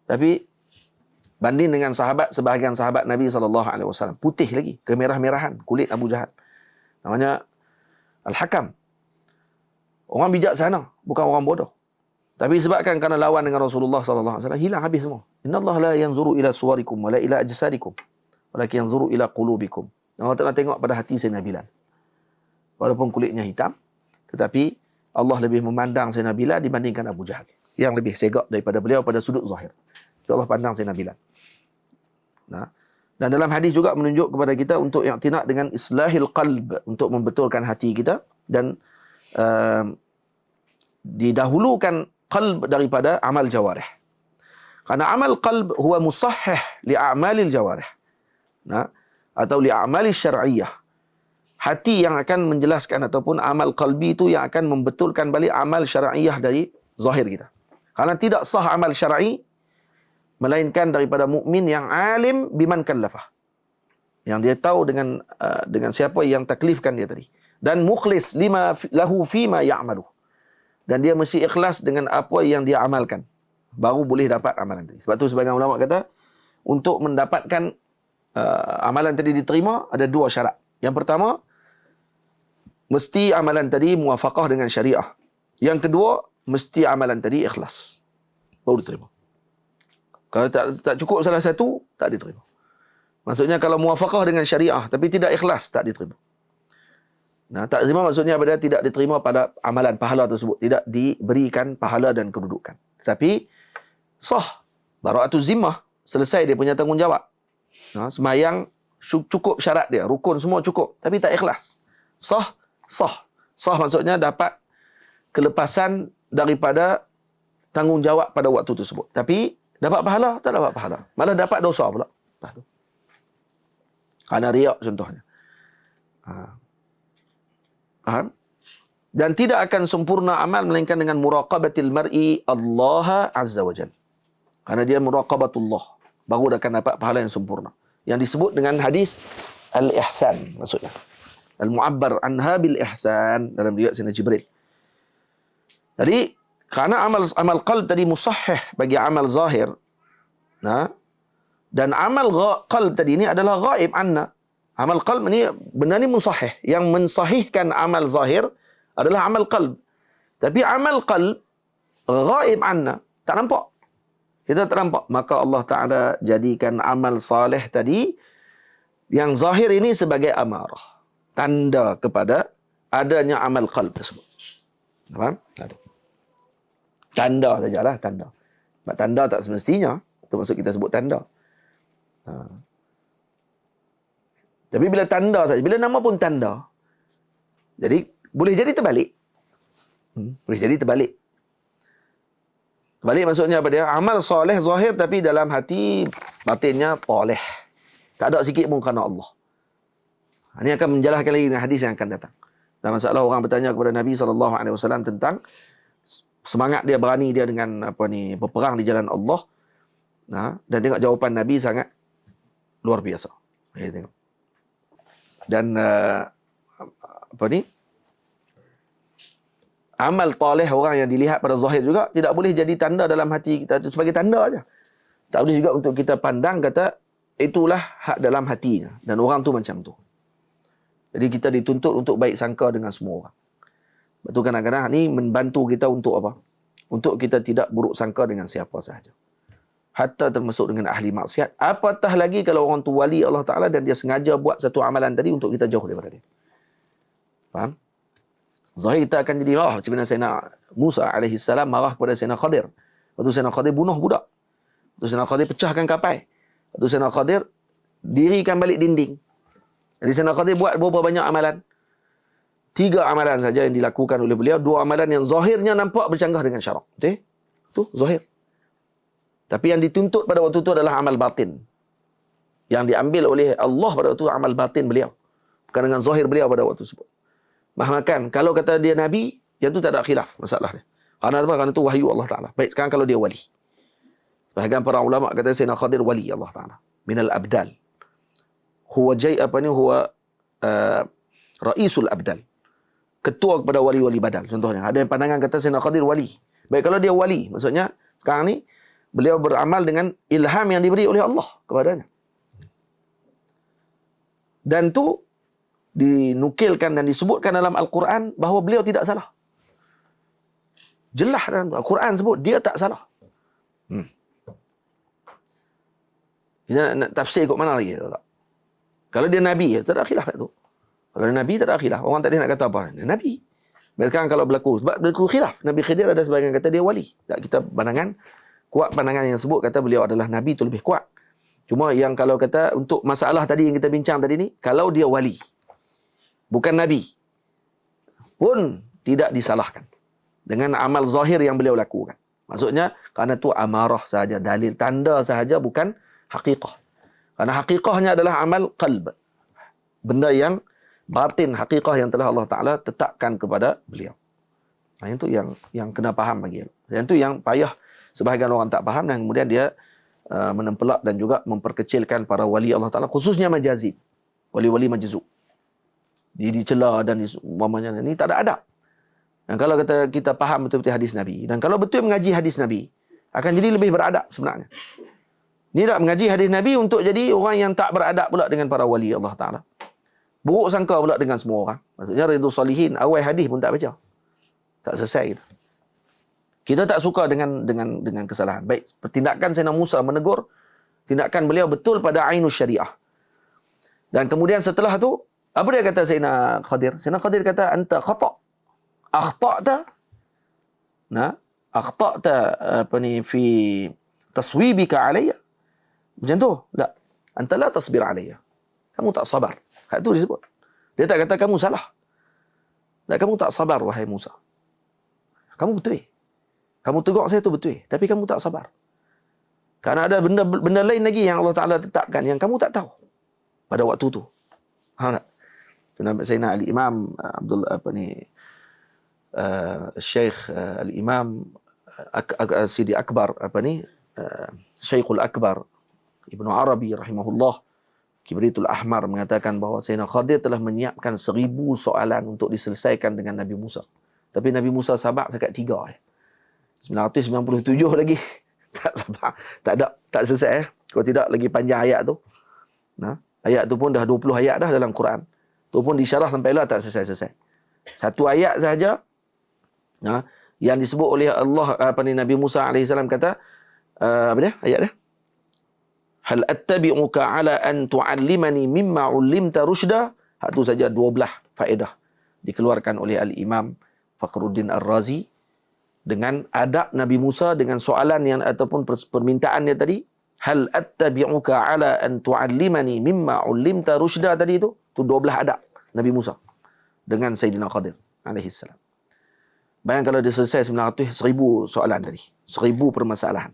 Tapi banding dengan sebahagian sahabat Nabi SAW, putih lagi, kemerah-merahan kulit Abu Jahal. Namanya Al-Hakam. Orang bijaksana, bukan orang bodoh. Tapi sebabkan kerana lawan dengan Rasulullah SAW, hilang habis semua. Innallaha la yanzuru ila suwarikum wala ila ajsadikum walakin yanzuru ila qulubikum. Allah Ta'ala tengok pada hati Sayyidina Bilal. Walaupun kulitnya hitam, tetapi Allah lebih memandang Sayyidina Bilal dibandingkan Abu Jahal. yang lebih segak daripada beliau pada sudut zahir. Itu Allah pandang Sayyidina Bilal. Nah, dan dalam hadis juga menunjuk kepada kita untuk i'tinaq dengan islahil qalb, untuk membetulkan hati kita, dan didahulukan qalb daripada amal jawarih. Karena amal qalb huwa musahhih li a'malil jawarih. Nah, atau li a'malis syar'iyyah. Hati yang akan menjelaskan ataupun amal qalbi itu yang akan membetulkan balik amal syar'iyyah dari zahir kita. Karena tidak sah amal syar'i melainkan daripada mukmin yang alim biman kallafah, yang dia tahu dengan siapa yang taklifkan dia tadi, dan mukhlis lima lahu fima ya'malu, dan dia mesti ikhlas dengan apa yang dia amalkan, baru boleh dapat amalan tadi. Sebab tu sebagian ulama kata untuk mendapatkan amalan tadi diterima ada dua syarat. Yang pertama, mesti amalan tadi muwafaqah dengan syariah. Yang kedua, mesti amalan tadi ikhlas, baru diterima. Kalau tak cukup salah satu, tak diterima. Maksudnya kalau muwafaqah dengan syariah tapi tidak ikhlas, tak diterima. Nah, tak diterima maksudnya pada tidak diterima pada amalan pahala tersebut, tidak diberikan pahala dan kedudukan. Tetapi sah, bara'atuz zimmah, selesai dia punya tanggungjawab. Sembahyang cukup syarat dia, rukun semua cukup, tapi tak ikhlas. Sah maksudnya dapat kelepasan daripada tanggungjawab pada waktu tersebut. Tapi dapat pahala, tak dapat pahala. Malah dapat dosa pula. Kerana riak contohnya. Faham? Dan tidak akan sempurna amal melainkan dengan muraqabatil mar'i Allah Azza wa Jalla. Karena dia muraqabatullah, baru akan dapat pahala yang sempurna. Yang disebut dengan hadis al-ihsan maksudnya. Al-mu'abbar anha bil ihsan dalam riwayat Sayyidina Jibril. Jadi kerana amal qalb tadi musahhih bagi amal zahir. Nah, dan amal qalb tadi ini adalah ghaib anna. Amal qalb ini benda ni musahhih. Yang mensahihkan amal zahir adalah amal qalb. Tapi amal qalb ghaib anna, tak nampak. Kita tak nampak. Maka Allah Ta'ala jadikan amal saleh tadi yang zahir ini sebagai amarah, tanda kepada adanya amal qalb tersebut. Faham? Tanda sajalah, tanda. Sebab tanda tak semestinya. Itu maksud kita sebut tanda. Tapi bila tanda saja, bila nama pun tanda, jadi boleh jadi terbalik. Boleh jadi terbalik. Terbalik maksudnya apa dia? Amal soleh zahir tapi dalam hati batinnya toleh. Tak ada sikit pun kerana Allah. Ini akan menjelaskan lagi dengan hadis yang akan datang. Dan masalah orang bertanya kepada Nabi SAW tentang semangat dia, berani dia dengan berperang di jalan Allah. Dan tengok jawapan Nabi sangat luar biasa. Tengok. Dan amal taleh orang yang dilihat pada zahir juga tidak boleh jadi tanda dalam hati kita, sebagai tanda aja. Tak boleh juga untuk kita pandang kata itulah hak dalam hatinya, dan orang tu macam tu. Jadi kita dituntut untuk baik sangka dengan semua orang. Betul, kadang-kadang ni membantu kita untuk apa? Untuk kita tidak buruk sangka dengan siapa sahaja. Hatta termasuk dengan ahli maksiat. Apatah lagi kalau orang tu wali Allah Ta'ala dan dia sengaja buat satu amalan tadi untuk kita jauh daripada dia. Faham? Zahir kita akan jadi marah. Macam mana Sayyidina Musa AS marah kepada Sayyidina Khadir. Waktu Sayyidina Khadir bunuh budak. Waktu Sayyidina Khadir pecahkan kapal. Waktu Sayyidina Khadir dirikan balik dinding. Jadi Sayyidina Khadir buat berapa banyak amalan? 3 amalan saja yang dilakukan oleh beliau. 2 amalan yang zahirnya nampak bercanggah dengan syarak. Betul? Itu zahir. Tapi yang dituntut pada waktu itu adalah amal batin. Yang diambil oleh Allah pada waktu itu amal batin beliau. Bukan dengan zahir beliau pada waktu tersebut. Bahkan kalau kata dia Nabi, yang itu tak ada khilaf masalah dia. Karena apa? Karena itu wahyu Allah Ta'ala. Baik, sekarang kalau dia wali. Bahkan para ulama kata Sayyidina Khadir wali Allah Ta'ala. Minal abdal. Huwa Ra'isul abdal. Ketua kepada wali-wali badal. Contohnya, ada yang pandangan kata Sayyidina Khadir wali. Baik, kalau dia wali, maksudnya sekarang ni beliau beramal dengan ilham yang diberi oleh Allah kepadanya. Dan tu dinukilkan dan disebutkan dalam Al-Quran bahawa beliau tidak salah. Jelas dalam Al-Quran sebut dia tak salah. Kita nak tafsir kot mana lagi? Tak? Kalau dia Nabi, tak ada khilaf tu. Kalau dia Nabi, tak ada khilaf. Orang tak ada nak kata apa. Dia Nabi. Sekarang kalau berlaku, sebab berlaku khilaf. Nabi Khidir ada sebahagian kata dia wali. Tak, kita pandangan, kuat pandangan yang sebut kata beliau adalah Nabi itu lebih kuat. Cuma yang kalau kata untuk masalah tadi yang kita bincang tadi ni, kalau dia wali, bukan Nabi, pun tidak disalahkan dengan amal zahir yang beliau lakukan. Maksudnya, kerana itu amarah sahaja, dalil, tanda sahaja, bukan hakikah. Kerana hakikahnya adalah amal qalb. Benda yang batin, hakikah yang telah Allah Ta'ala tetapkan kepada beliau. Nah, itu yang kena faham bagi dia. Yang itu yang payah sebahagian orang tak faham, dan kemudian dia menempelak dan juga memperkecilkan para wali Allah Ta'ala, khususnya majazib, wali-wali majzub. Dicela dan umpamanya ini tak ada adab. Dan kalau kata kita faham betul-betul hadis Nabi, dan kalau betul mengaji hadis Nabi, akan jadi lebih beradab sebenarnya. Ini tak mengaji hadis Nabi untuk jadi orang yang tak beradab pula dengan para wali Allah Ta'ala. Buruk sangka pula dengan semua orang. Maksudnya Ridhus Salihin, awal hadis pun tak baca. Tak selesai kita. Kita tak suka dengan kesalahan. Baik, pertindakan Sayyidina Musa menegur, tindakan beliau betul pada ainus syariah. Dan kemudian setelah tu, apa dia kata Sayyidina Khadir? Sayyidina Khadir kata, anta khata'. Akhta'ta. Nah, akhta'ta fi taswibika alayya. Macam tu? Tak. Anta la tasbir alayya. Kamu tak sabar. Hak tu disebut. Dia tak kata kamu salah. Tak, kamu tak sabar, wahai Musa. Kamu betul. Kamu tegur saya tu betul. Tapi kamu tak sabar. Kerana ada benda lain lagi yang Allah Ta'ala tetapkan, yang kamu tak tahu pada waktu tu. Faham tak? Sayyidina Al-Imam Abdul Syekh Al-Imam Sidi Akbar Syekhul Akbar Ibnu Arabi rahimahullah Kibritul Ahmar mengatakan bahawa Sayyidina Khadir telah menyiapkan 1000 soalan untuk diselesaikan dengan Nabi Musa. Tapi Nabi Musa sabar sekat 3. 997 lagi. Tak sabar. Tak selesai. Kalau tidak lagi panjang ayat tu. Nah, ayat tu pun dah 20 ayat dah dalam Quran. Tu pun disyarah sampai lah tak selesai-selesai. Satu ayat sahaja. Nah, yang disebut oleh Allah, Nabi Musa AS kata, apa dia? Ayat dia? Hal attabi'uka ala an tu'allimani mimma 'ullimta rusyda. Hak tu saja 12 faedah dikeluarkan oleh Al-Imam Fakhruddin Ar-Razi dengan adab Nabi Musa dengan soalan yang ataupun permintaannya tadi. Hal attabi'uka ala an tu'allimani mimma 'ullimta rusyda tadi tu 12 adab Nabi Musa dengan Sayyidina Khadir alaihi salam. Bayang kalau dia selesai 900, 1000 soalan tadi, 1000 permasalahan.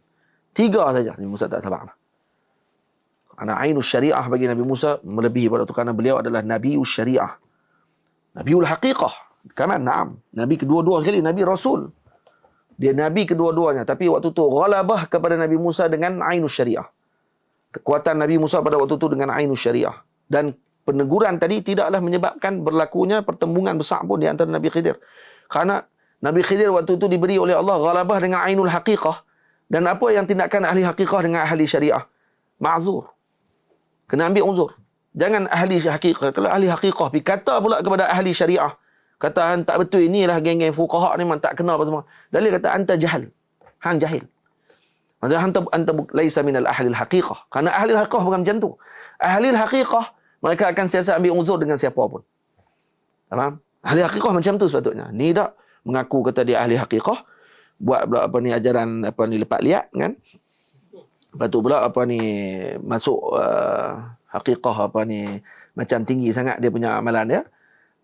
3 saja Nabi Musa tak sabar. Ana ainus syariah bagi Nabi Musa melebihi pada itu, kerana beliau adalah Nabiul Syariah. Nabiul Haqiqah. Kaman, na'am. Nabi kedua-dua sekali, Nabi Rasul. Dia Nabi kedua-duanya. Tapi waktu itu ghalabah kepada Nabi Musa dengan ainus syariah. Kekuatan Nabi Musa pada waktu itu dengan ainus syariah. Dan peneguran tadi tidaklah menyebabkan berlakunya pertembungan besar pun di antara Nabi Khidir. Kerana Nabi Khidir waktu itu diberi oleh Allah ghalabah dengan ainul haqiqah. Dan apa yang tindakan ahli haqiqah dengan ahli syariah? Ma'zur. Kena ambil uzur. Jangan ahli haqiqah. Kalau ahli haqiqah berkata pula kepada ahli syariah, kata tak betul, inilah geng-geng fuqaha ni memang tak kena apa semua. Dalil kata anta jahal. Hang jahil. Maksudnya anta laisa minal ahli haqiqah. Kerana ahli haqiqah bukan macam tu. Ahli haqiqah mereka akan siasa ambil uzur dengan siapa pun. Faham? Ahli haqiqah macam tu sepatutnya. Ni tak mengaku kata dia ahli haqiqah, buat pula ajaran lepak liat kan. Lepas tu pula masuk haqiqah macam tinggi sangat dia punya amalan dia.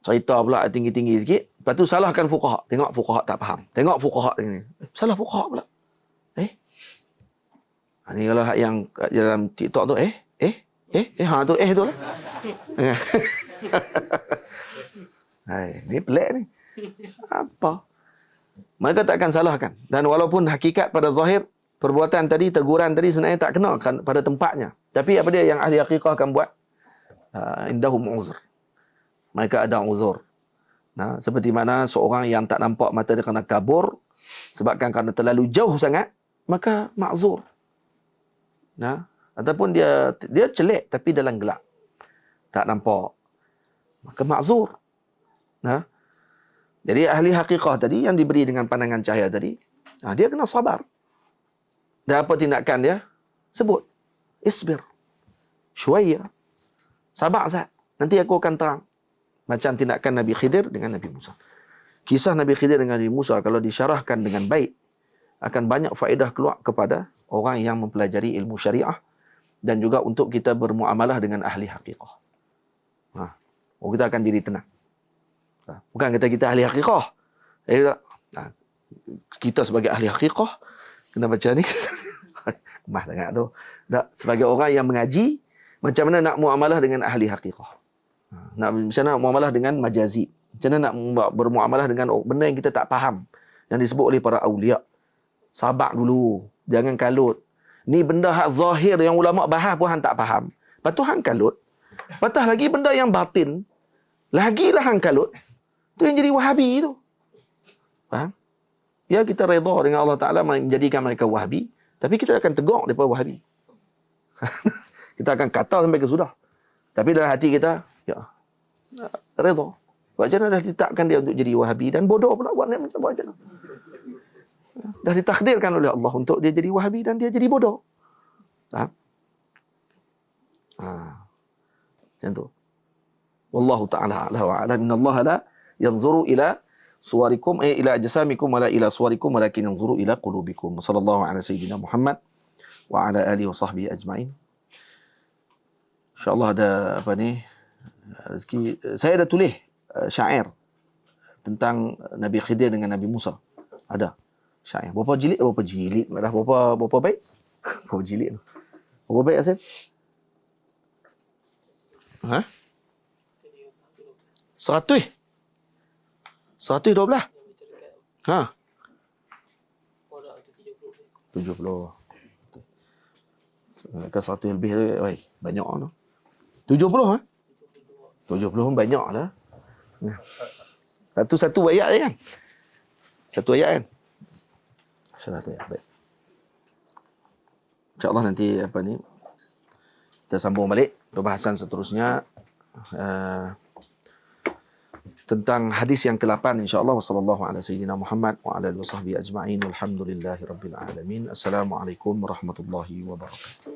Cerita pula tinggi-tinggi sikit. Lepas tu salahkan fuqaha. Tengok fuqaha tak faham. Tengok fuqaha ni. Salah fuqaha pula. Ni kalau yang dalam TikTok tu tu tu lah. Hai, ni pelik ni. Apa? Mereka tak akan salahkan. Dan walaupun hakikat pada zahir perbuatan tadi, teguran tadi sebenarnya tak kena pada tempatnya. Tapi apa dia yang ahli haqiqah akan buat? Indahum uzur. Mereka ada uzur. Nah, seperti mana seorang yang tak nampak mata dia kena kabur, sebabkan kerana terlalu jauh sangat, maka ma'zur. Nah, ataupun dia celik tapi dalam gelap. Tak nampak. Maka ma'zur. Nah, jadi ahli haqiqah tadi yang diberi dengan pandangan cahaya tadi, dia kena sabar. Dan apa tindakan dia? Sebut. Isbir. Syuaya. Sabar, Zat. Nanti aku akan terang. Macam tindakan Nabi Khidir dengan Nabi Musa. Kisah Nabi Khidir dengan Nabi Musa kalau disyarahkan dengan baik, akan banyak faedah keluar kepada orang yang mempelajari ilmu syariah dan juga untuk kita bermuamalah dengan ahli hakikah. Kita akan jadi tenang. Bukan kata kita ahli hakikah. Kita sebagai ahli hakikah kena baca ni. Mah sangat tu. Tak, sebagai orang yang mengaji, macam mana nak muamalah dengan ahli hakikah. Macam mana nak muamalah dengan majazi. Macam mana nak bermuamalah dengan benda yang kita tak faham. Yang disebut oleh para awliya. Sabar dulu. Jangan kalut. Ni benda hak zahir yang ulama bahas pun hang tak faham. Lepas tu hang kalut. Patah lagi benda yang batin. Lagilah hang kalut. Tu yang jadi Wahabi tu. Faham? Ya, kita redha dengan Allah Ta'ala menjadikan mereka Wahabi. Tapi kita akan tegur mereka Wahabi. Kita akan kata sampai ke sudah. Tapi dalam hati kita, ya, redha. Macam mana dah ditetapkan dia untuk jadi Wahabi. Dan bodoh pula buat macam mana. Dah ditakdirkan oleh Allah untuk dia jadi Wahabi dan dia jadi bodoh. Faham? Macam tu. Wallahu ta'ala a'la wa a'lam. Innallaha la yanzuru ila suwarikum ila ajsamikum wala ila suwarikum walakin yanzuru ila qulubikum. Sallallahu ala sayyidina Muhammad wa ala alihi wa sahbihi ajma'in. InsyaAllah ada apa ni rezeki. Saya ada tulis syair tentang Nabi Khidir dengan Nabi Musa. Ada syair. Berapa jilid? Berapa baik? Berapa jilid? Berapa baik Asin? 100? 112? 70. Kan 100 lebih banyak tu. 70 70 pun banyak lah. Satu ayat je kan? Satu ayat kan? Satu ayat. Baik. InsyaAllah nanti apa ni kita sambung balik perbahasan seterusnya tentang hadis yang ke-8 insya-Allah. Wassallallahu ala sayyidina Muhammad wa ala alihi wasahbihi ajma'in. Walhamdulillahirabbil alamin. Assalamualaikum warahmatullahi wabarakatuh.